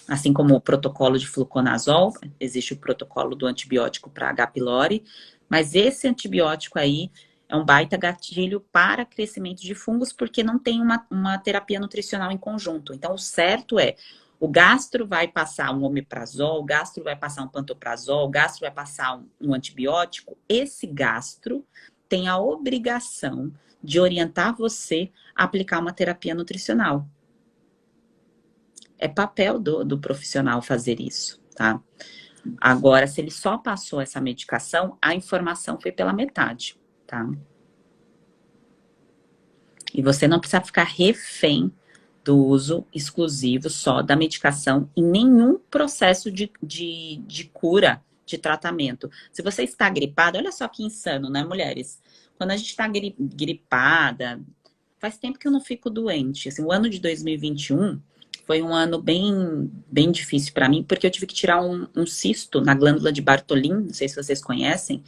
Assim como o protocolo de fluconazol, existe o protocolo do antibiótico para H. pylori, mas esse antibiótico aí é um baita gatilho para crescimento de fungos, porque não tem uma terapia nutricional em conjunto. Então, o certo é, o gastro vai passar um omeprazol, o gastro vai passar um pantoprazol, o gastro vai passar um antibiótico. Esse gastro tem a obrigação de orientar você a aplicar uma terapia nutricional. É papel do profissional fazer isso, tá? Agora, se ele só passou essa medicação, a informação foi pela metade, tá? E você não precisa ficar refém do uso exclusivo só da medicação em nenhum processo de cura, de tratamento. Se você está gripada, olha só que insano, né, mulheres? Quando a gente está gripada, faz tempo que eu não fico doente. Assim, o ano de 2021 foi um ano bem difícil para mim, porque eu tive que tirar um cisto na glândula de Bartholin, não sei se vocês conhecem.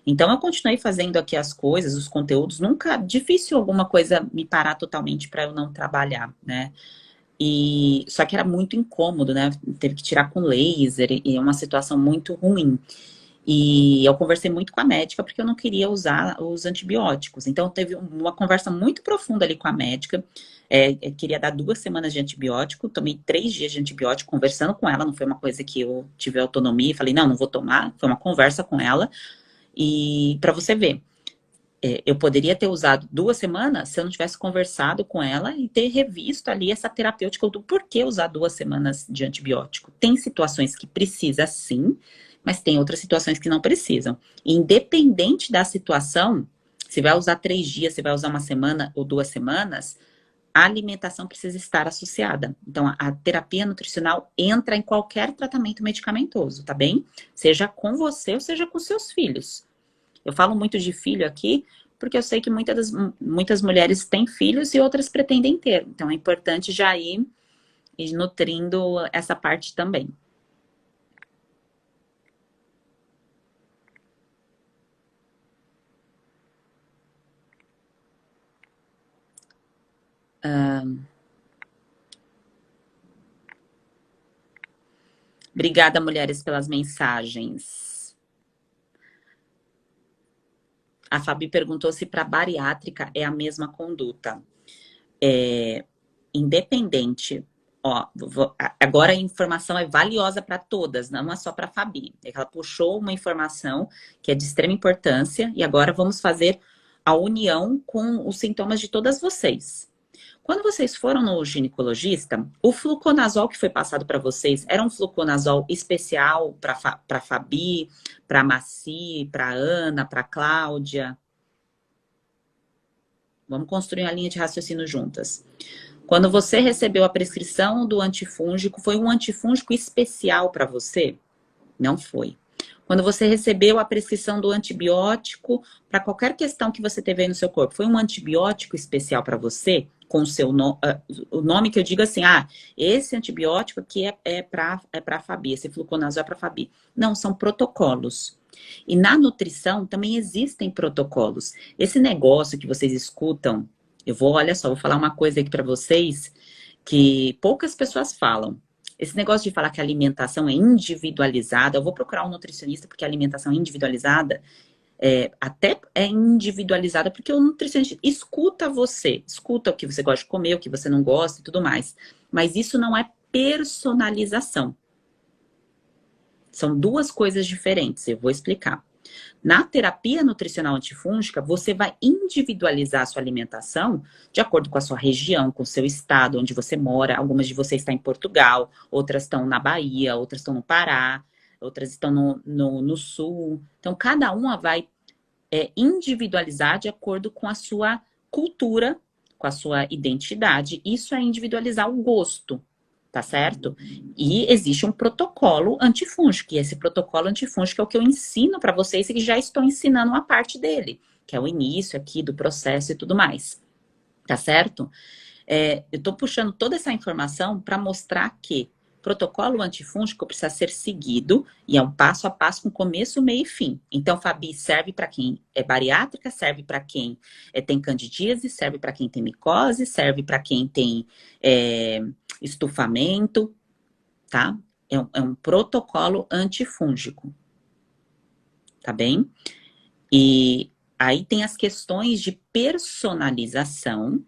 Então, eu continuei fazendo aqui as coisas, os conteúdos, nunca, difícil alguma coisa me parar totalmente para eu não trabalhar, né? Só que era muito incômodo, né? Teve que tirar com laser e é uma situação muito ruim. E eu conversei muito com a médica porque eu não queria usar os antibióticos. Então, teve uma conversa muito profunda ali com a médica. Eu queria dar 2 semanas de antibiótico, tomei 3 dias de antibiótico conversando com ela. Não foi uma coisa que eu tive autonomia e falei, não, não vou tomar. Foi uma conversa com ela. E para você ver, eu poderia ter usado 2 semanas se eu não tivesse conversado com ela e ter revisto ali essa terapêutica do porquê usar 2 semanas de antibiótico. Tem situações que precisa sim, mas tem outras situações que não precisam. Independente da situação, se vai usar 3 dias, se vai usar 1 semana ou 2 semanas, a alimentação precisa estar associada. Então, a terapia nutricional entra em qualquer tratamento medicamentoso, tá bem? Seja com você ou seja com seus filhos. Eu falo muito de filho aqui, porque eu sei que muitas mulheres têm filhos e outras pretendem ter. Então, é importante já ir nutrindo essa parte também. Obrigada, mulheres, pelas mensagens. A Fabi perguntou se para bariátrica é a mesma conduta. Independente. Ó, agora a informação é valiosa para todas, não é só para a Fabi. Ela puxou uma informação que é de extrema importância e agora vamos fazer a união com os sintomas de todas vocês. Quando vocês foram no ginecologista, o fluconazol que foi passado para vocês era um fluconazol especial para Fabi, para Maci, para Ana, para Cláudia? Vamos construir uma linha de raciocínio juntas. Quando você recebeu a prescrição do antifúngico, foi um antifúngico especial para você? Não foi. Quando você recebeu a prescrição do antibiótico para qualquer questão que você teve aí no seu corpo, foi um antibiótico especial para você? Com o seu o nome que eu digo assim, esse antibiótico aqui é para a Fabi, esse fluconazol é para a Fabi. Não, são protocolos. E na nutrição também existem protocolos. Esse negócio que vocês escutam, olha só, vou falar uma coisa aqui para vocês que poucas pessoas falam. Esse negócio de falar que a alimentação é individualizada, eu vou procurar um nutricionista porque a alimentação é individualizada, até é individualizada porque o nutricionista escuta você, escuta o que você gosta de comer, o que você não gosta e tudo mais. Mas isso não é personalização. São duas coisas diferentes, eu vou explicar. Na terapia nutricional antifúngica, você vai individualizar a sua alimentação de acordo com a sua região, com o seu estado, onde você mora. Algumas de vocês estão em Portugal, outras estão na Bahia, outras estão no Pará, outras estão no Sul. Então, cada uma vai individualizar de acordo com a sua cultura, com a sua identidade. Isso é individualizar o gosto. Tá certo? E existe um protocolo antifúngico. E esse protocolo antifúngico é o que eu ensino para vocês e que já estou ensinando uma parte dele, que é o início aqui do processo e tudo mais. Tá certo? Eu tô puxando toda essa informação para mostrar que protocolo antifúngico precisa ser seguido e é um passo a passo com começo, meio e fim. Então, Fabi, serve para quem é bariátrica, serve para quem tem candidíase, serve para quem tem micose, serve para quem tem estufamento, tá? É um protocolo antifúngico, tá bem? E aí tem as questões de personalização,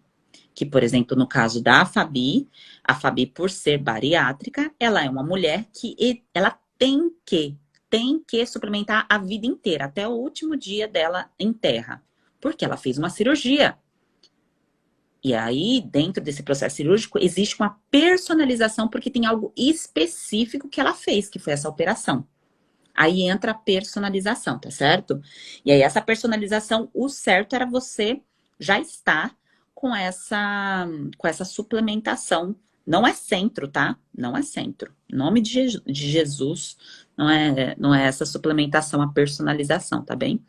que, por exemplo, no caso da a Fabi, por ser bariátrica, ela é uma mulher que ela tem que suplementar a vida inteira, até o último dia dela em terra, porque ela fez uma cirurgia. E aí, dentro desse processo cirúrgico, existe uma personalização, porque tem algo específico que ela fez, que foi essa operação. Aí entra a personalização, tá certo? E aí, essa personalização, o certo era você já estar com essa suplementação. Não é centro, tá? Não é centro. Em nome de Jesus, não é essa suplementação, a personalização, tá bem?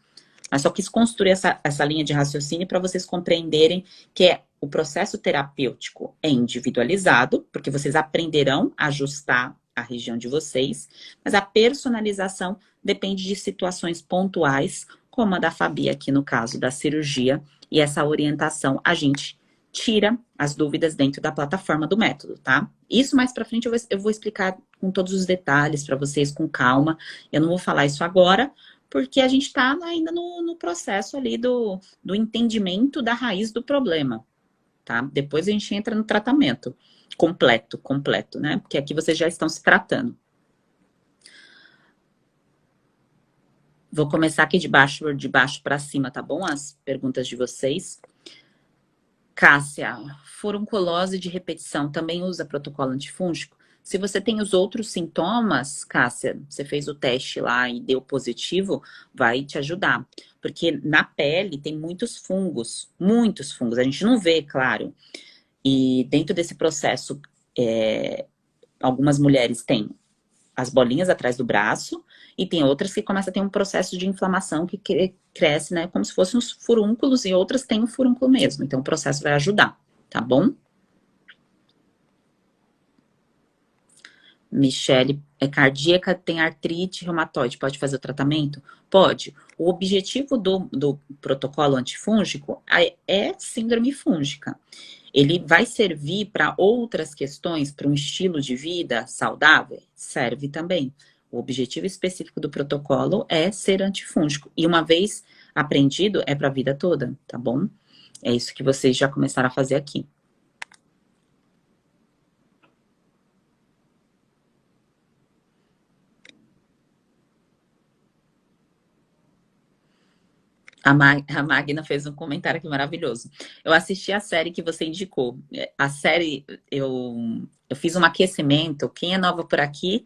Mas só quis construir essa linha de raciocínio para vocês compreenderem que o processo terapêutico é individualizado, porque vocês aprenderão a ajustar a região de vocês, mas a personalização depende de situações pontuais, como a da Fabi aqui no caso da cirurgia, e essa orientação a gente tira as dúvidas dentro da plataforma do método, tá? Isso mais pra frente eu vou explicar com todos os detalhes para vocês, com calma. Eu não vou falar isso agora, porque a gente tá ainda no processo ali do entendimento da raiz do problema, tá? Depois a gente entra no tratamento completo, né? Porque aqui vocês já estão se tratando. Vou começar aqui de baixo para cima, tá bom? As perguntas de vocês. Cássia, furunculose de repetição também usa protocolo antifúngico? Se você tem os outros sintomas, Cássia, você fez o teste lá e deu positivo, vai te ajudar. Porque na pele tem muitos fungos. A gente não vê, claro. E dentro desse processo, algumas mulheres têm as bolinhas atrás do braço e tem outras que começam a ter um processo de inflamação que cresce, né, como se fossem os furúnculos, e outras têm o furúnculo mesmo. Então o processo vai ajudar, tá bom? Michele, é cardíaca, tem artrite reumatoide, pode fazer o tratamento? Pode. O objetivo do protocolo antifúngico é síndrome fúngica. Ele vai servir para outras questões, para um estilo de vida saudável? Serve também. O objetivo específico do protocolo é ser antifúngico. E uma vez aprendido, é para a vida toda, tá bom? É isso que vocês já começaram a fazer aqui. A Magna fez um comentário aqui maravilhoso. Eu assisti a série que você indicou. A série, eu fiz um aquecimento. Quem é nova por aqui,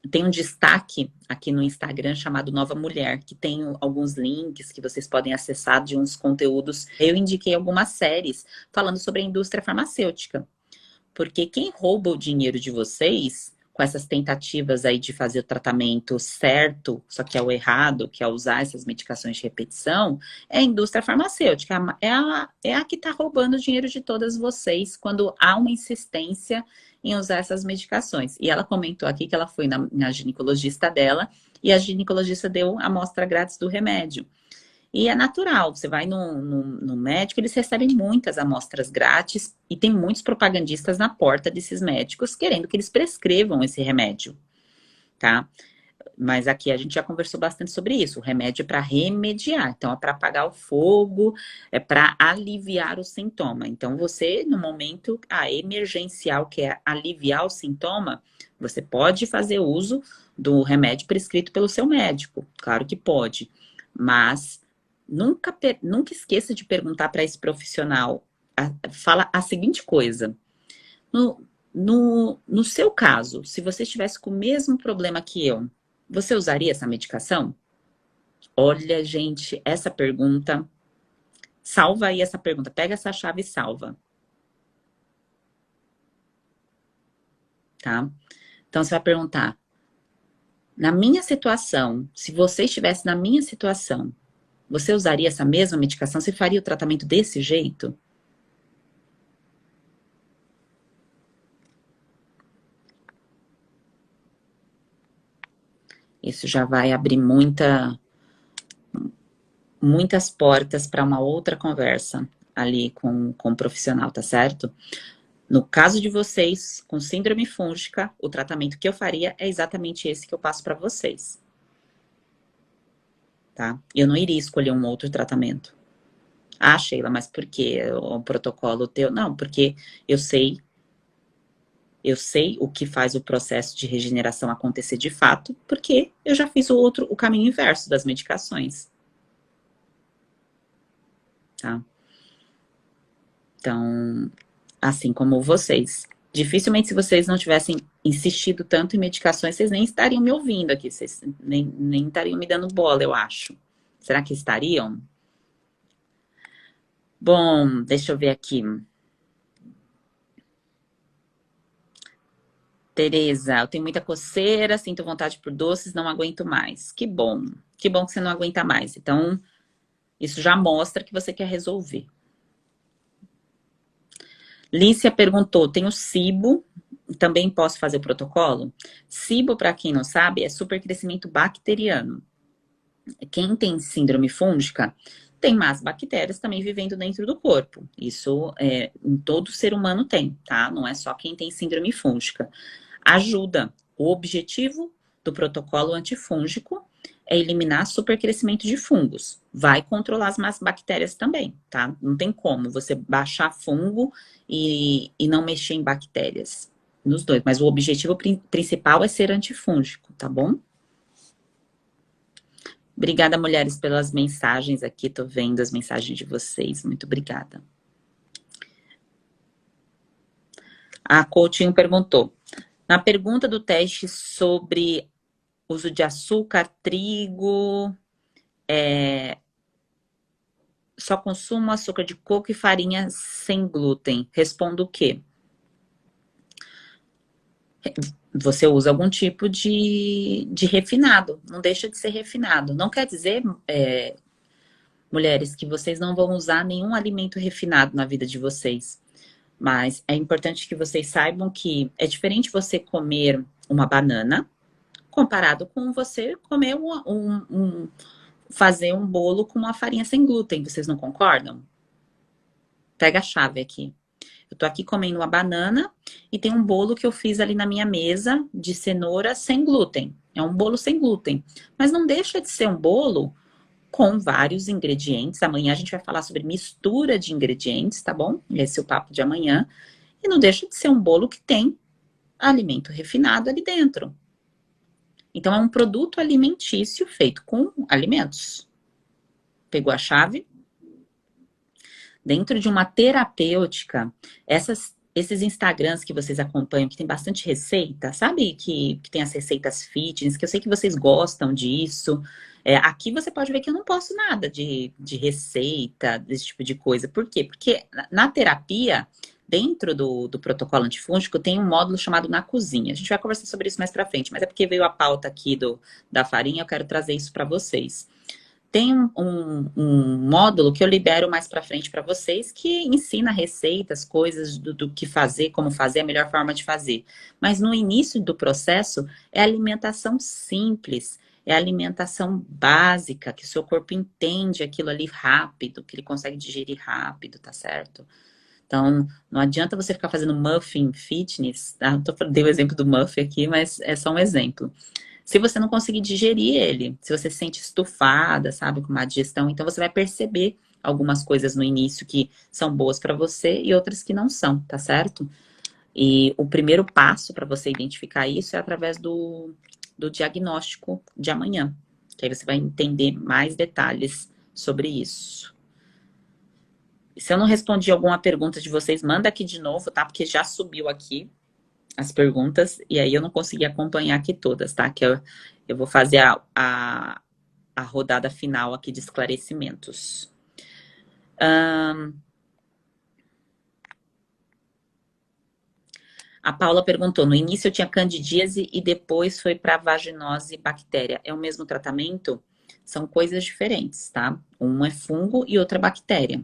tem um destaque aqui no Instagram chamado Nova Mulher, que tem alguns links que vocês podem acessar de uns conteúdos. Eu indiquei algumas séries falando sobre a indústria farmacêutica. Porque quem rouba o dinheiro de vocês com essas tentativas aí de fazer o tratamento certo, só que é o errado, que é usar essas medicações de repetição, é a indústria farmacêutica. É a que está roubando o dinheiro de todas vocês quando há uma insistência em usar essas medicações. E ela comentou aqui que ela foi na ginecologista dela e a ginecologista deu a amostra grátis do remédio. E é natural, você vai no médico, eles recebem muitas amostras grátis e tem muitos propagandistas na porta desses médicos querendo que eles prescrevam esse remédio, tá? Mas aqui a gente já conversou bastante sobre isso. O remédio é para remediar, então é para apagar o fogo, é para aliviar o sintoma. Então você, no momento emergencial, que é aliviar o sintoma, você pode fazer uso do remédio prescrito pelo seu médico, claro que pode, mas nunca esqueça de perguntar para esse profissional. Fala a seguinte coisa. No seu caso, se você estivesse com o mesmo problema que eu, você usaria essa medicação? Olha, gente, essa pergunta... Salva aí essa pergunta. Pega essa chave e salva. Tá? Então, você vai perguntar. Na minha situação, se você estivesse na minha situação, você usaria essa mesma medicação? Você faria o tratamento desse jeito? Isso já vai abrir muitas portas para uma outra conversa ali com o profissional, tá certo? No caso de vocês, com síndrome fúngica, o tratamento que eu faria é exatamente esse que eu passo para vocês. Tá? Eu não iria escolher um outro tratamento. Ah, Sheila, mas por que o protocolo teu? Não, porque eu sei o que faz o processo de regeneração acontecer de fato, porque eu já fiz o caminho inverso das medicações. Tá? Então, assim como vocês. Dificilmente, se vocês não tivessem insistido tanto em medicações, vocês nem estariam me ouvindo aqui, vocês nem estariam me dando bola, eu acho. Será que estariam? Bom, deixa eu ver aqui. Tereza, eu tenho muita coceira, sinto vontade por doces, não aguento mais. Que bom que você não aguenta mais. Então, isso já mostra que você quer resolver. Lícia perguntou, tenho SIBO, também posso fazer o protocolo? SIBO, para quem não sabe, é supercrescimento bacteriano. Quem tem síndrome fúngica Tem más bactérias também vivendo dentro do corpo. Isso em todo ser humano tem, tá? Não é só quem tem síndrome fúngica. Ajuda. O objetivo do protocolo antifúngico é eliminar supercrescimento de fungos. Vai controlar as más bactérias também, tá? Não tem como você baixar fungo e não mexer em bactérias. Nos dois. Mas o objetivo principal é ser antifúngico, tá bom? Obrigada, mulheres, pelas mensagens aqui. Tô vendo as mensagens de vocês. Muito obrigada. A Coutinho perguntou. Na pergunta do teste sobre uso de açúcar, trigo, só consumo açúcar de coco e farinha sem glúten. Respondo o quê? Você usa algum tipo de refinado. Não deixa de ser refinado. Não quer dizer, mulheres, que vocês não vão usar nenhum alimento refinado na vida de vocês. Mas é importante que vocês saibam que é diferente você comer uma banana comparado com você comer fazer um bolo com uma farinha sem glúten. Vocês não concordam? Pega a chave aqui. Eu tô aqui comendo uma banana e tem um bolo que eu fiz ali na minha mesa de cenoura sem glúten. É um bolo sem glúten. Mas não deixa de ser um bolo com vários ingredientes. Amanhã a gente vai falar sobre mistura de ingredientes, tá bom? Esse é o papo de amanhã. E não deixa de ser um bolo que tem alimento refinado ali dentro. Então, é um produto alimentício feito com alimentos. Pegou a chave? Dentro de uma terapêutica, esses Instagrams que vocês acompanham, que tem bastante receita, sabe? Que tem as receitas fitness, que eu sei que vocês gostam disso. Aqui você pode ver que eu não posto nada de receita, desse tipo de coisa. Por quê? Porque na terapia, dentro do protocolo antifúngico, tem um módulo chamado Na Cozinha. A gente vai conversar sobre isso mais pra frente, mas é porque veio a pauta aqui da farinha, eu quero trazer isso para vocês. Tem um módulo que eu libero mais pra frente para vocês, que ensina receitas, coisas do que fazer, como fazer, a melhor forma de fazer. Mas no início do processo, é alimentação simples, é alimentação básica, que o seu corpo entende aquilo ali rápido, que ele consegue digerir rápido, tá certo? Então, não adianta você ficar fazendo muffin fitness, tá? Dei o exemplo do muffin aqui, mas é só um exemplo. Se você não conseguir digerir ele, se você se sente estufada, sabe, com má digestão, então você vai perceber algumas coisas no início que são boas para você e outras que não são, tá certo? E o primeiro passo para você identificar isso é através do diagnóstico de amanhã, que aí você vai entender mais detalhes sobre isso. Se eu não respondi alguma pergunta de vocês, manda aqui de novo, tá? Porque já subiu aqui as perguntas e aí eu não consegui acompanhar aqui todas, tá? Que eu vou fazer a rodada final aqui de esclarecimentos. A Paula perguntou, no início eu tinha candidíase e depois foi para vaginose bactéria. É o mesmo tratamento? São coisas diferentes, tá? Um é fungo e outra é bactéria.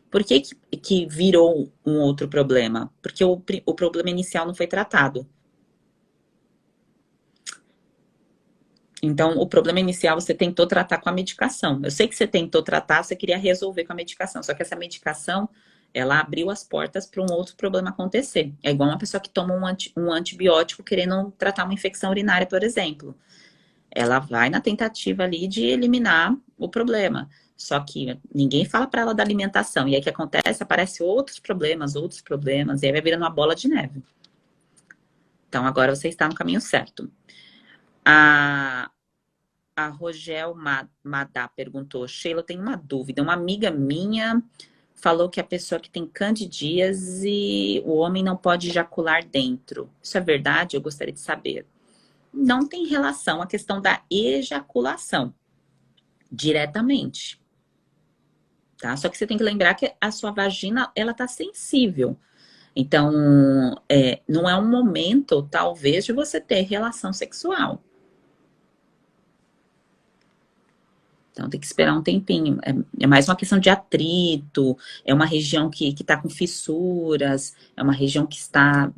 Por que virou um outro problema? Porque o problema inicial não foi tratado. Então, o problema inicial você tentou tratar com a medicação. Eu sei que você tentou tratar, você queria resolver com a medicação. Só que essa medicação, ela abriu as portas para um outro problema acontecer. É igual uma pessoa que toma um antibiótico querendo tratar uma infecção urinária, por exemplo. Ela vai na tentativa ali de eliminar o problema. Só que ninguém fala para ela da alimentação. E aí o que acontece? Aparecem outros problemas, e aí vai virando uma bola de neve. Então agora você está no caminho certo. A Rogel Madá perguntou, Sheila, eu tenho uma dúvida. Uma amiga minha falou que a pessoa que tem candidíase, o homem não pode ejacular dentro. Isso é verdade? Eu gostaria de saber. Não tem relação à questão da ejaculação diretamente. Tá? Só que você tem que lembrar que a sua vagina, ela tá sensível. Então, não é um momento, talvez, de você ter relação sexual. Então, tem que esperar um tempinho. É mais uma questão de atrito, é uma região que tá com fissuras, é uma região que está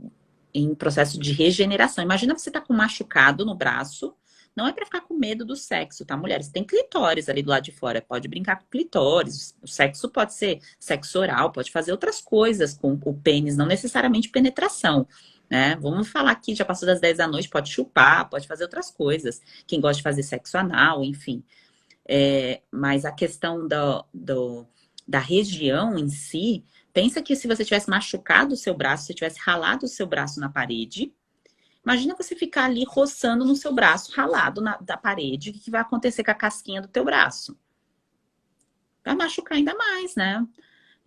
em processo de regeneração. Imagina você tá com um machucado no braço, Não é pra ficar com medo do sexo, tá, mulheres? Tem clitóris ali do lado de fora, pode brincar com clitóris. O sexo pode ser sexo oral, pode fazer outras coisas com o pênis, não necessariamente penetração, né? Vamos falar aqui, já passou das 10 da noite, pode chupar, pode fazer outras coisas. Quem gosta de fazer sexo anal, enfim. Mas a questão da região em si, pensa que se você tivesse machucado o seu braço, se tivesse ralado o seu braço na parede, imagina você ficar ali roçando no seu braço, ralado da parede, o que vai acontecer com a casquinha do teu braço? Vai machucar ainda mais, né?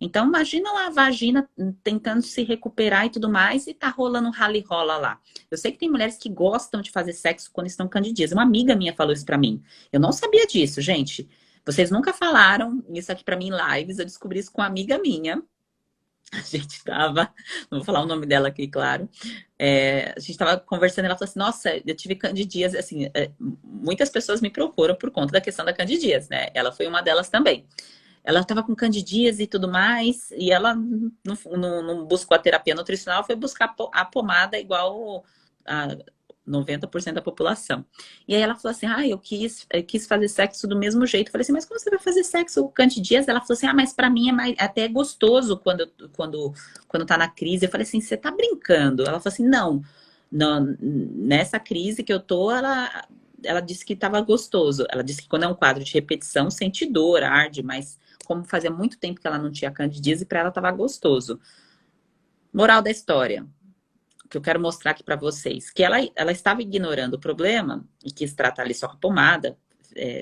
Então, imagina lá a vagina tentando se recuperar e tudo mais, e tá rolando um rala-rola lá. Eu sei que tem mulheres que gostam de fazer sexo quando estão candidíasis. Uma amiga minha falou isso pra mim. Eu não sabia disso, gente. Vocês nunca falaram isso aqui pra mim em lives. Eu descobri isso com uma amiga minha. A gente tava... Não vou falar o nome dela aqui, claro. A gente tava conversando e ela falou assim, nossa, eu tive candidíase. Assim, muitas pessoas me procuram por conta da questão da candidíase, né? Ela foi uma delas também. Ela estava com candidíase e tudo mais, e ela não buscou a terapia nutricional, foi buscar a pomada igual a 90% da população. E aí ela falou assim, eu quis fazer sexo do mesmo jeito. Eu falei assim, mas como você vai fazer sexo com candidíase? Ela falou assim, mas pra mim até gostoso quando tá na crise. Eu falei assim, você tá brincando? Ela falou assim, não, nessa crise que eu tô, ela disse que estava gostoso. Ela disse que quando é um quadro de repetição, sente dor, arde, mas como fazia muito tempo que ela não tinha candidíase, para ela estava gostoso. Moral da história, que eu quero mostrar aqui para vocês, que ela estava ignorando o problema e quis tratar ali só com a pomada,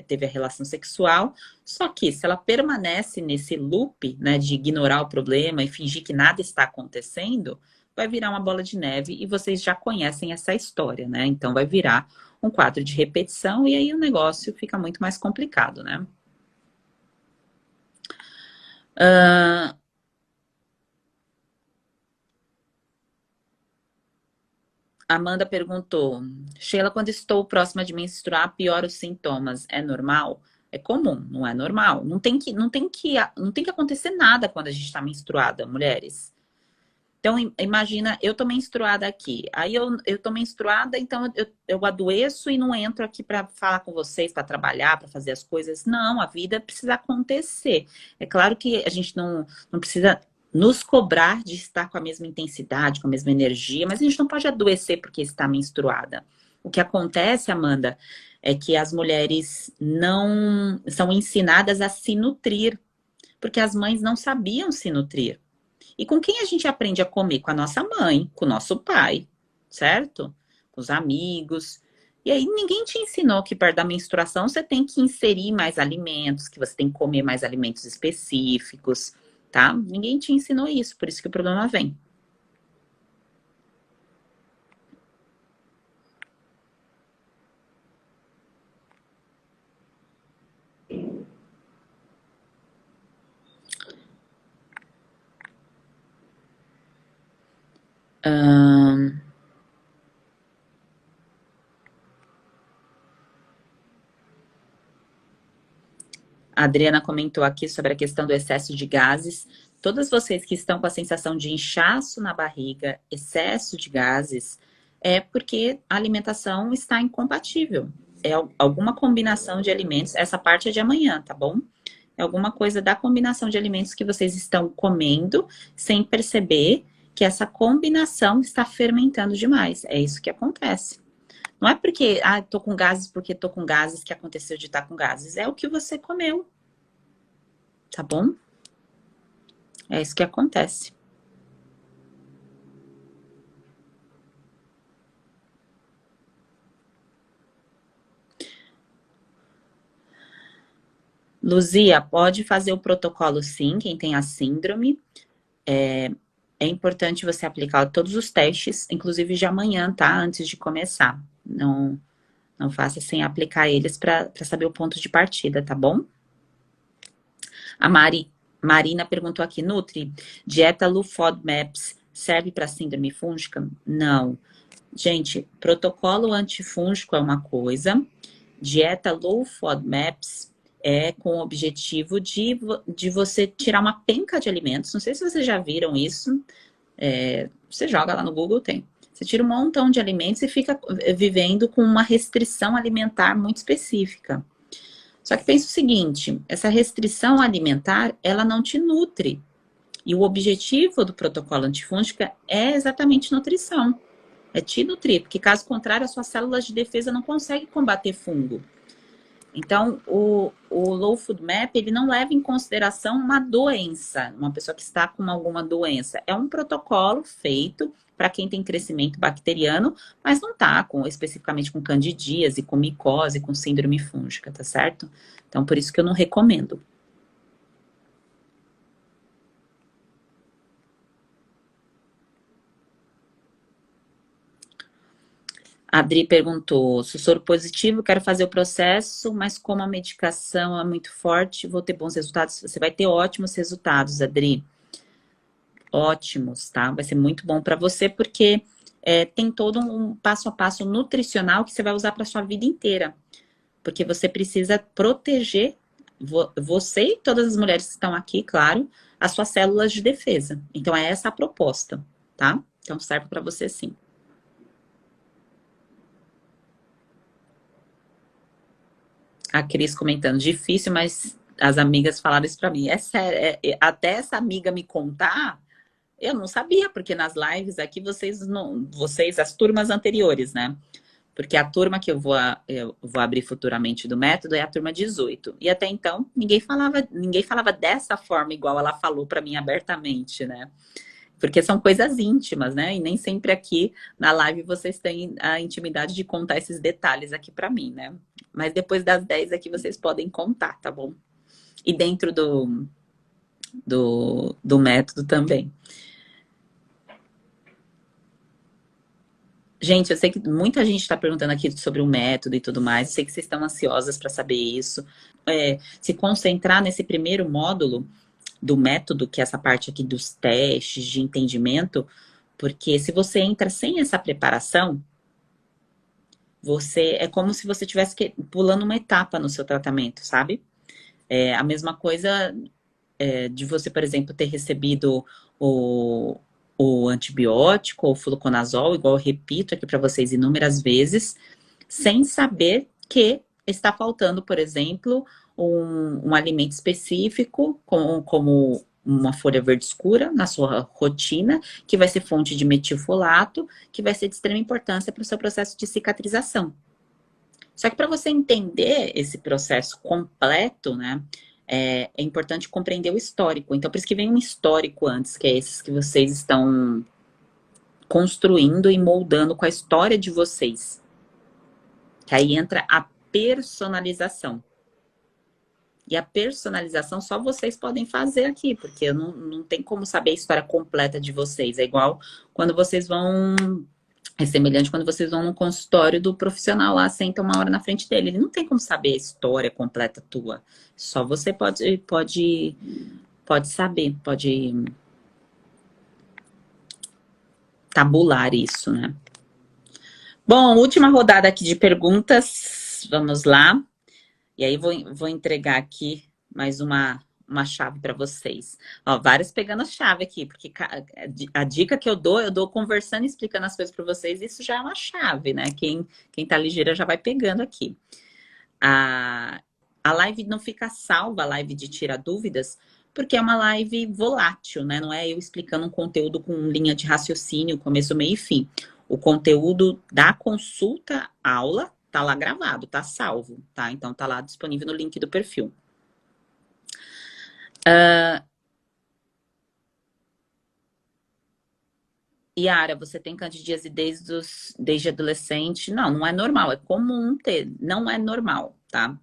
teve a relação sexual, só que se ela permanece nesse loop, né, de ignorar o problema e fingir que nada está acontecendo, vai virar uma bola de neve e vocês já conhecem essa história, né? Então vai virar um quadro de repetição e aí o negócio fica muito mais complicado, né? Amanda perguntou, Sheila, quando estou próxima de menstruar, piora os sintomas. É normal? É comum, não é normal. Não tem que acontecer nada quando a gente está menstruada, mulheres. Então, imagina, eu tô menstruada aqui. Aí eu tô menstruada, então eu adoeço e não entro aqui para falar com vocês, para trabalhar, para fazer as coisas. Não, a vida precisa acontecer. É claro que a gente não precisa nos cobrar de estar com a mesma intensidade, com a mesma energia, mas a gente não pode adoecer porque está menstruada. O que acontece, Amanda, é que as mulheres não são ensinadas a se nutrir, porque as mães não sabiam se nutrir. E com quem a gente aprende a comer? Com a nossa mãe, com o nosso pai, certo? Com os amigos. E aí ninguém te ensinou que perto da menstruação você tem que inserir mais alimentos, que você tem que comer mais alimentos específicos, tá? Ninguém te ensinou isso, por isso que o problema vem. A Adriana comentou aqui sobre a questão do excesso de gases. Todas vocês que estão com a sensação de inchaço na barriga, excesso de gases, é porque a alimentação está incompatível. É alguma combinação de alimentos. Essa parte é de amanhã, tá bom? É alguma coisa da combinação de alimentos que vocês estão comendo sem perceber que essa combinação está fermentando demais. É isso que acontece. Não é porque, tô com gases porque tô com gases que aconteceu de estar com gases. É o que você comeu. Tá bom? É isso que acontece. Luzia, pode fazer o protocolo sim, quem tem a síndrome. É importante você aplicar todos os testes, inclusive de amanhã, tá? Antes de começar. Não faça sem aplicar eles para saber o ponto de partida, tá bom? A Marina perguntou aqui, Nutri, dieta low FODMAPs serve para síndrome fúngica? Não. Gente, protocolo antifúngico é uma coisa, dieta low FODMAPs é com o objetivo de você tirar uma penca de alimentos. Não sei se vocês já viram isso. Você joga lá no Google, tem. Você tira um montão de alimentos e fica vivendo com uma restrição alimentar muito específica. Só que pensa o seguinte, essa restrição alimentar, ela não te nutre. E o objetivo do protocolo antifúngica é exatamente nutrição. É te nutrir, porque caso contrário, as suas células de defesa não conseguem combater fungo. Então, o Low Food Map, ele não leva em consideração uma doença, uma pessoa que está com alguma doença. É um protocolo feito para quem tem crescimento bacteriano, mas não está especificamente com candidíase, com micose, com síndrome fúngica, tá certo? Então, por isso que eu não recomendo. A Adri perguntou, se soro positivo, quero fazer o processo, mas como a medicação é muito forte, vou ter bons resultados? Você vai ter ótimos resultados, Adri. Ótimos, tá? Vai ser muito bom para você, porque tem todo um passo a passo nutricional que você vai usar para sua vida inteira. Porque você precisa proteger você e todas as mulheres que estão aqui, claro, as suas células de defesa. Então, é essa a proposta, tá? Então, serve para você sim. A Cris comentando, difícil, mas as amigas falaram isso pra mim. É sério, até essa amiga me contar, eu não sabia, porque nas lives aqui vocês, as turmas anteriores, né? Porque a turma que eu vou abrir futuramente do método é a turma 18. E até então, ninguém falava dessa forma igual ela falou pra mim abertamente, né? Porque são coisas íntimas, né? E nem sempre aqui na live vocês têm a intimidade de contar esses detalhes aqui para mim, né? Mas depois das 10 aqui vocês podem contar, tá bom? E dentro do método também. Gente, eu sei que muita gente está perguntando aqui sobre o método e tudo mais. Eu sei que vocês estão ansiosas para saber isso. Se concentrar nesse primeiro módulo do método, que é essa parte aqui dos testes de entendimento, porque se você entra sem essa preparação, é como se você estivesse pulando uma etapa no seu tratamento, sabe? A mesma coisa de você, por exemplo, ter recebido o antibiótico, ou o fluconazol, igual eu repito aqui para vocês inúmeras vezes, sem saber que está faltando, por exemplo, um alimento específico, como uma folha verde escura na sua rotina, que vai ser fonte de metilfolato, que vai ser de extrema importância para o seu processo de cicatrização. Só que para você entender esse processo completo, né, é importante compreender o histórico. Então, por isso que vem um histórico antes, que é esses que vocês estão construindo e moldando com a história de vocês. Que aí entra a personalização. E a personalização só vocês podem fazer aqui, porque não tem como saber a história completa de vocês. É igual quando vocês vão... É semelhante quando vocês vão no consultório do profissional lá, senta uma hora na frente dele. Ele não tem como saber a história completa tua. Só você pode saber, pode tabular isso, né? Bom, última rodada aqui de perguntas. Vamos lá. E aí vou entregar aqui mais uma chave para vocês. Ó, vários pegando a chave aqui, porque a dica que eu dou conversando e explicando as coisas para vocês, isso já é uma chave, né? Quem tá ligeira já vai pegando aqui. A live não fica salva, a live de Tira Dúvidas, porque é uma live volátil, né? Não é eu explicando um conteúdo com linha de raciocínio, começo, meio e fim. O conteúdo da consulta aula tá lá gravado, tá salvo, tá? Então tá lá disponível no link do perfil. Yara, você tem candidíase desde adolescente? Não é normal, é comum ter, não é normal, tá?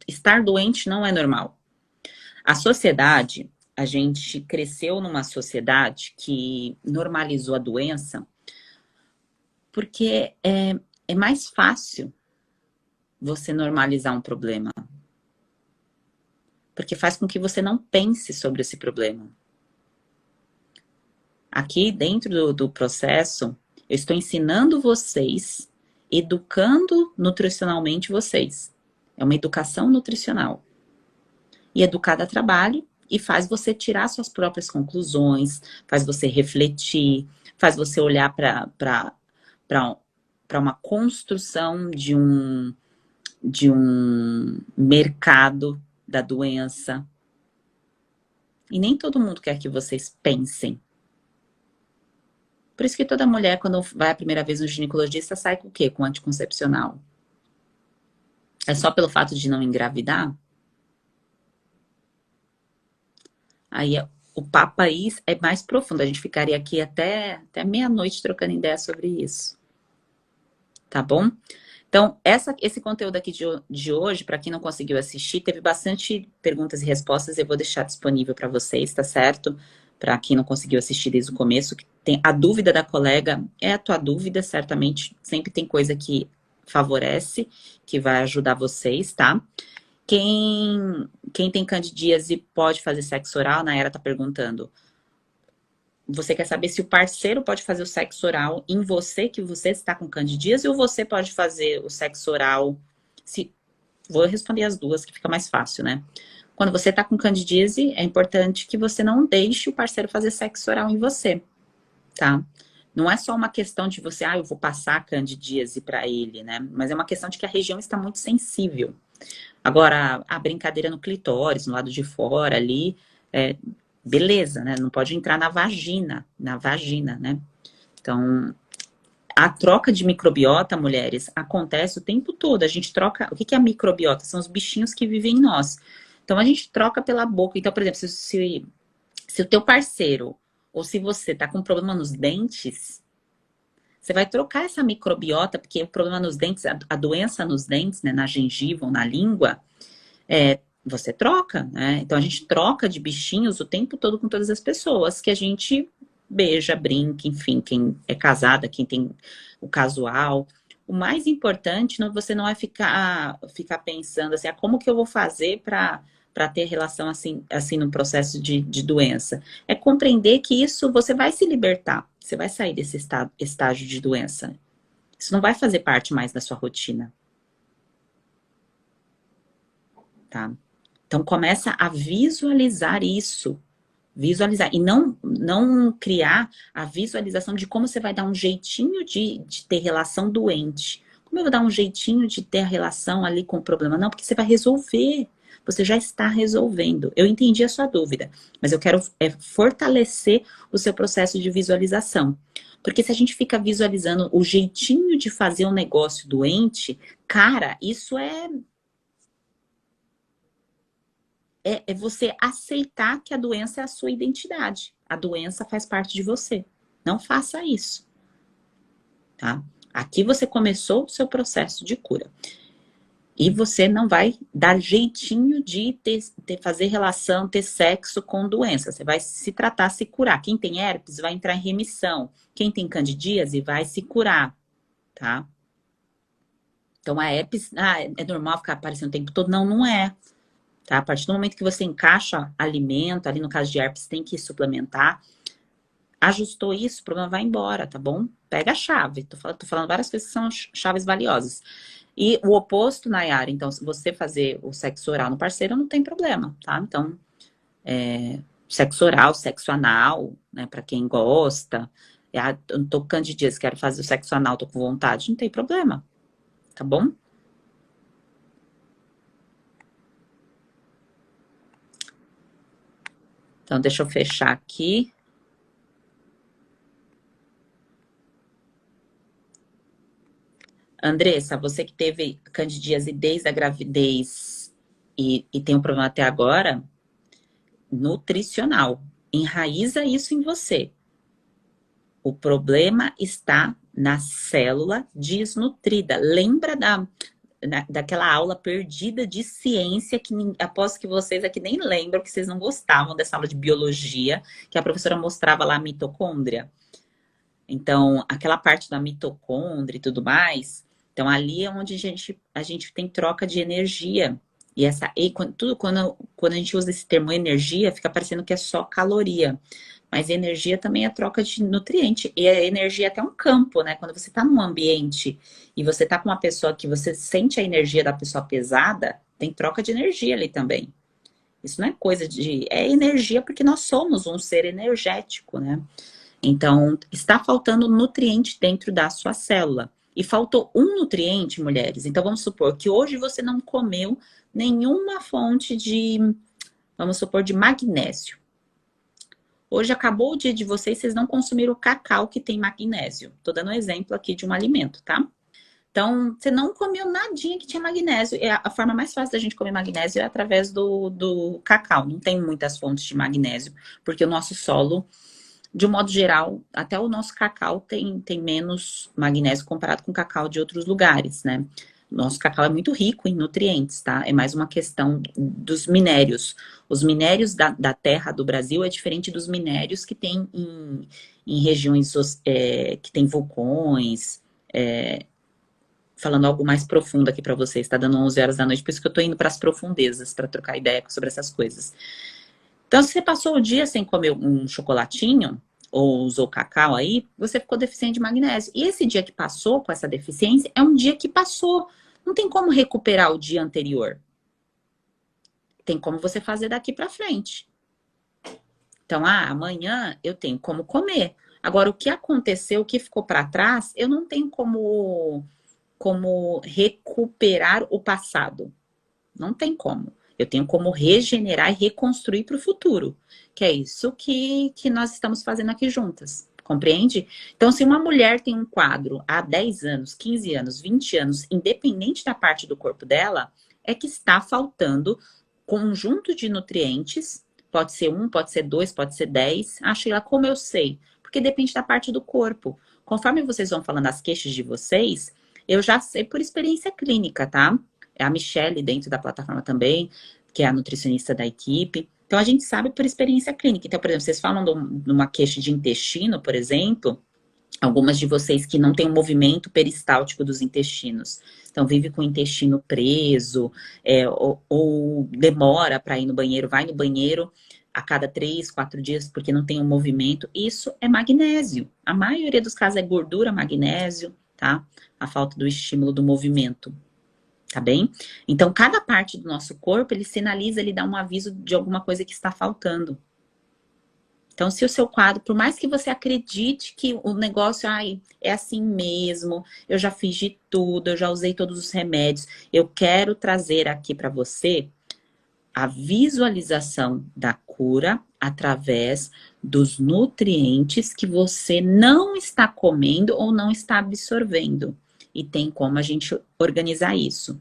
Estar doente não é normal. A sociedade, a gente cresceu numa sociedade que normalizou a doença porque é mais fácil você normalizar um problema. Porque faz com que você não pense sobre esse problema. Aqui dentro do processo, eu estou ensinando vocês, educando nutricionalmente vocês. É uma educação nutricional. E educar dá trabalho e faz você tirar suas próprias conclusões, faz você refletir, faz você olhar para para uma construção de um mercado da doença. E nem todo mundo quer que vocês pensem. Por isso que toda mulher, quando vai a primeira vez no ginecologista, sai com o quê? Com anticoncepcional. É só pelo fato de não engravidar? Aí o papo aí é mais profundo. A gente ficaria aqui até meia-noite trocando ideia sobre isso. Tá bom? Então, esse conteúdo aqui de hoje, para quem não conseguiu assistir, teve bastante perguntas e respostas. Eu vou deixar disponível para vocês, tá certo? Para quem não conseguiu assistir desde o começo, que tem a dúvida da colega, é a tua dúvida, certamente. Sempre tem coisa que favorece, que vai ajudar vocês, tá? Quem tem candidíase pode fazer sexo oral? A Nayara tá perguntando. Você quer saber se o parceiro pode fazer o sexo oral em você, que você está com candidíase, ou você pode fazer o sexo oral... Vou responder as duas, que fica mais fácil, né? Quando você está com candidíase, é importante que você não deixe o parceiro fazer sexo oral em você, tá? Não é só uma questão de você, eu vou passar a candidíase para ele, né? Mas é uma questão de que a região está muito sensível. Agora, a brincadeira no clitóris, no lado de fora ali, beleza, né? Não pode entrar na vagina, né? Então, a troca de microbiota, mulheres, acontece o tempo todo. A gente troca... O que é a microbiota? São os bichinhos que vivem em nós. Então, a gente troca pela boca. Então, por exemplo, se o teu parceiro, ou se você tá com problema nos dentes, você vai trocar essa microbiota, porque o problema nos dentes, a doença nos dentes, né, na gengiva ou na língua, você troca, né? Então a gente troca de bichinhos o tempo todo com todas as pessoas que a gente beija, brinca, enfim, quem é casada, quem tem o casual. O mais importante, você não é ficar pensando assim, como que eu vou fazer para ter relação assim no processo de doença. É compreender que isso você vai se libertar, você vai sair desse estágio de doença. Isso não vai fazer parte mais da sua rotina. Tá? Então começa a visualizar isso. Visualizar. E não criar a visualização de como você vai dar um jeitinho de ter relação doente. Como eu vou dar um jeitinho de ter a relação ali com o problema? Não, porque você vai resolver. Você já está resolvendo. Eu entendi a sua dúvida, mas eu quero fortalecer o seu processo de visualização. Porque se a gente fica visualizando o jeitinho de fazer um negócio doente, cara, isso é você aceitar que a doença é a sua identidade. A doença faz parte de você. Não faça isso. Tá? Aqui você começou o seu processo de cura. E você não vai dar jeitinho de fazer relação, ter sexo com doença. Você vai se tratar, se curar. Quem tem herpes vai entrar em remissão. Quem tem candidíase vai se curar. Tá? Então a herpes, é normal ficar aparecendo o tempo todo? Não, não é. Tá? A partir do momento que você encaixa alimento, ali no caso de herpes tem que suplementar, ajustou isso, o problema vai embora, tá bom? Pega a chave, tô falando várias coisas que são chaves valiosas. E o oposto, Nayara, então, se você fazer o sexo oral no parceiro, não tem problema, tá? Então, sexo oral, sexo anal, né, pra quem gosta, eu não tô com candidíase, quero fazer o sexo anal, tô com vontade, não tem problema, tá bom? Então, deixa eu fechar aqui. Andressa, você que teve candidíase desde a gravidez e tem um problema até agora, nutricional. Enraiza isso em você. O problema está na célula desnutrida. Lembra daquela aula perdida de ciência que aposto que vocês aqui nem lembram, que vocês não gostavam dessa aula de biologia, que a professora mostrava lá a mitocôndria. Então, aquela parte da mitocôndria e tudo mais, então ali é onde a gente tem troca de energia. E quando a gente usa esse termo energia, fica parecendo que é só caloria. Mas energia também é troca de nutriente. E a energia é até um campo, né? Quando você está num ambiente e você está com uma pessoa que você sente a energia da pessoa pesada, tem troca de energia ali também. Isso não é coisa de... É energia porque nós somos um ser energético, né? Então, está faltando nutriente dentro da sua célula. E faltou um nutriente, mulheres. Então, vamos supor que hoje você não comeu nenhuma fonte de, vamos supor, de magnésio. Hoje acabou o dia de vocês, vocês não consumiram o cacau que tem magnésio. Tô dando um exemplo aqui de um alimento, tá? Então, você não comeu nadinha que tinha magnésio. A forma mais fácil da gente comer magnésio é através do cacau. Não tem muitas fontes de magnésio, porque o nosso solo, de um modo geral, até o nosso cacau tem menos magnésio comparado com o cacau de outros lugares, né? Nosso cacau é muito rico em nutrientes, tá? É mais uma questão dos minérios. Os minérios da terra do Brasil é diferente dos minérios que tem em regiões que tem vulcões. Falando algo mais profundo aqui para vocês, tá dando 11 horas da noite, por isso que eu tô indo para as profundezas, para trocar ideia sobre essas coisas. Então, se você passou o dia sem comer um chocolatinho, ou usou cacau aí, você ficou deficiente de magnésio. E esse dia que passou com essa deficiência, é um dia que passou. Não tem como recuperar o dia anterior. Tem como você fazer daqui para frente. Então, amanhã eu tenho como comer. Agora, o que aconteceu, o que ficou para trás, eu não tenho como recuperar o passado. Não tem como. Eu tenho como regenerar e reconstruir para o futuro. Que é isso que nós estamos fazendo aqui juntas. Compreende? Então, se uma mulher tem um quadro há 10 anos, 15 anos, 20 anos, independente da parte do corpo dela, é que está faltando conjunto de nutrientes. Pode ser 1, pode ser 2, pode ser 10. Sheila, como eu sei? Porque depende da parte do corpo. Conforme vocês vão falando as queixas de vocês, eu já sei por experiência clínica, tá? É a Michelle dentro da plataforma também, que é a nutricionista da equipe. Então, a gente sabe por experiência clínica. Então, por exemplo, vocês falam de uma queixa de intestino, por exemplo, algumas de vocês que não têm um movimento peristáltico dos intestinos. Então, vive com o intestino preso, ou demora para ir no banheiro, vai no banheiro a cada 3, 4 dias porque não tem um movimento. Isso é magnésio. A maioria dos casos é gordura, magnésio, tá? A falta do estímulo do movimento. Tá bem? Então, cada parte do nosso corpo, ele sinaliza, ele dá um aviso de alguma coisa que está faltando. Então, se o seu quadro, por mais que você acredite que o negócio, é assim mesmo, eu já fiz de tudo, eu já usei todos os remédios, eu quero trazer aqui para você a visualização da cura através dos nutrientes que você não está comendo ou não está absorvendo. E tem como a gente organizar isso.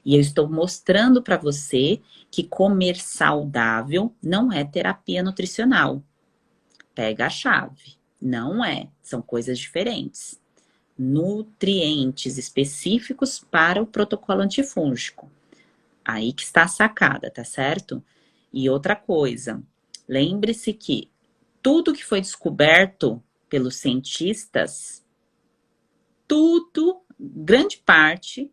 E eu estou mostrando para você que comer saudável não é terapia nutricional. Pega a chave. Não é. São coisas diferentes. Nutrientes específicos para o protocolo antifúngico. Aí que está a sacada, tá certo? E outra coisa. Lembre-se que tudo que foi descoberto pelos cientistas, grande parte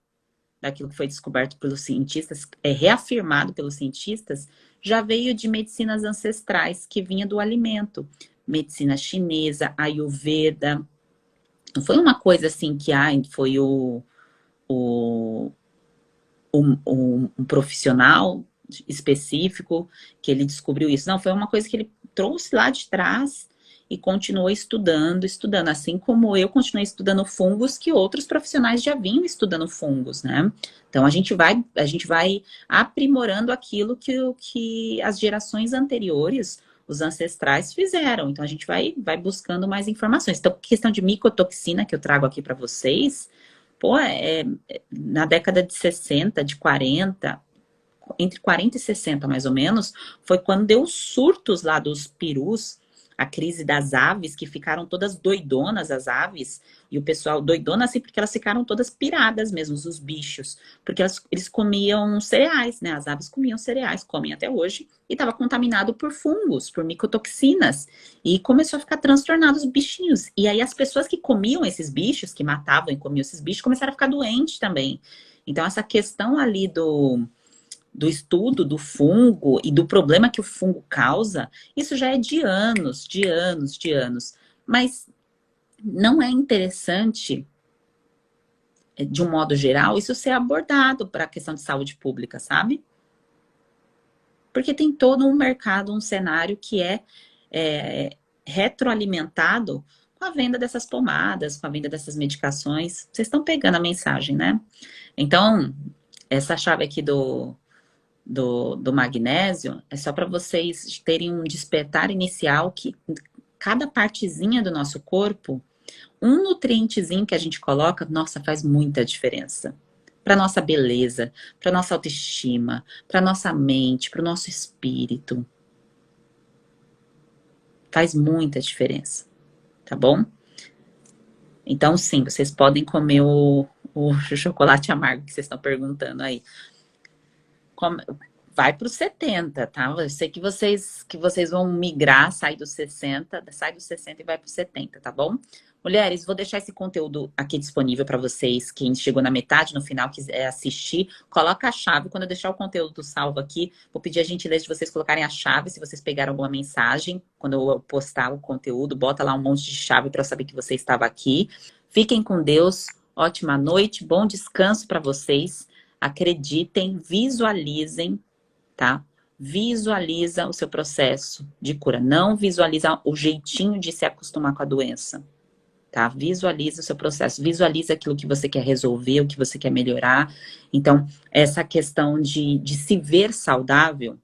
daquilo que foi descoberto pelos cientistas, reafirmado pelos cientistas, já veio de medicinas ancestrais que vinha do alimento. Medicina chinesa, Ayurveda. Não foi uma coisa assim que foi um profissional específico que ele descobriu isso. Não, foi uma coisa que ele trouxe lá de trás e continuou estudando, assim como eu continuei estudando fungos que outros profissionais já vinham estudando fungos, né? Então a gente vai aprimorando aquilo que as gerações anteriores, os ancestrais fizeram. Então a gente vai buscando mais informações. Então, questão de micotoxina que eu trago aqui para vocês, na década de 60, de 40, entre 40 e 60 mais ou menos, foi quando deu os surtos lá dos perus, a crise das aves, que ficaram todas doidonas, as aves, e o pessoal doidona assim, porque elas ficaram todas piradas mesmo, os bichos, porque eles comiam cereais, né? As aves comiam cereais, comem até hoje, e estava contaminado por fungos, por micotoxinas, e começou a ficar transtornado os bichinhos. E aí as pessoas que comiam esses bichos, que matavam e comiam esses bichos, começaram a ficar doentes também. Então essa questão ali do estudo do fungo e do problema que o fungo causa, isso já é de anos. Mas não é interessante, de um modo geral, isso ser abordado para a questão de saúde pública, sabe? Porque tem todo um mercado, um cenário que é retroalimentado com a venda dessas pomadas, com a venda dessas medicações. Vocês estão pegando a mensagem, né? Então, essa chave aqui do magnésio é só para vocês terem um despertar inicial que cada partezinha do nosso corpo, um nutrientezinho que a gente coloca, nossa, faz muita diferença. Para nossa beleza, para nossa autoestima, para nossa mente, para o nosso espírito. Faz muita diferença, tá bom? Então, sim, vocês podem comer o chocolate amargo que vocês estão perguntando aí. Vai para os 70, tá? Eu sei que vocês vão migrar, sai dos 60 e vai para os 70, tá bom? Mulheres, vou deixar esse conteúdo aqui disponível para vocês. Quem chegou na metade, no final, quiser assistir, coloca a chave. Quando eu deixar o conteúdo salvo aqui, vou pedir a gentileza de vocês colocarem a chave, se vocês pegaram alguma mensagem. Quando eu postar o conteúdo, bota lá um monte de chave para eu saber que você estava aqui. Fiquem com Deus, ótima noite, bom descanso para vocês. Acreditem, visualizem, tá? Visualiza o seu processo de cura. Não visualiza o jeitinho de se acostumar com a doença. Tá? Visualiza o seu processo, visualiza aquilo que você quer resolver, o que você quer melhorar. Então, essa questão de se ver saudável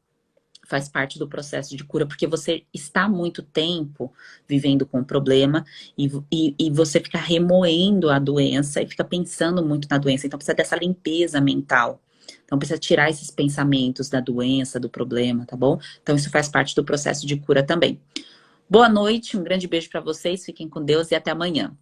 faz parte do processo de cura, porque você está há muito tempo vivendo com o problema e você fica remoendo a doença e fica pensando muito na doença. Então, precisa dessa limpeza mental. Então, precisa tirar esses pensamentos da doença, do problema, tá bom? Então, isso faz parte do processo de cura também. Boa noite, um grande beijo para vocês, fiquem com Deus e até amanhã.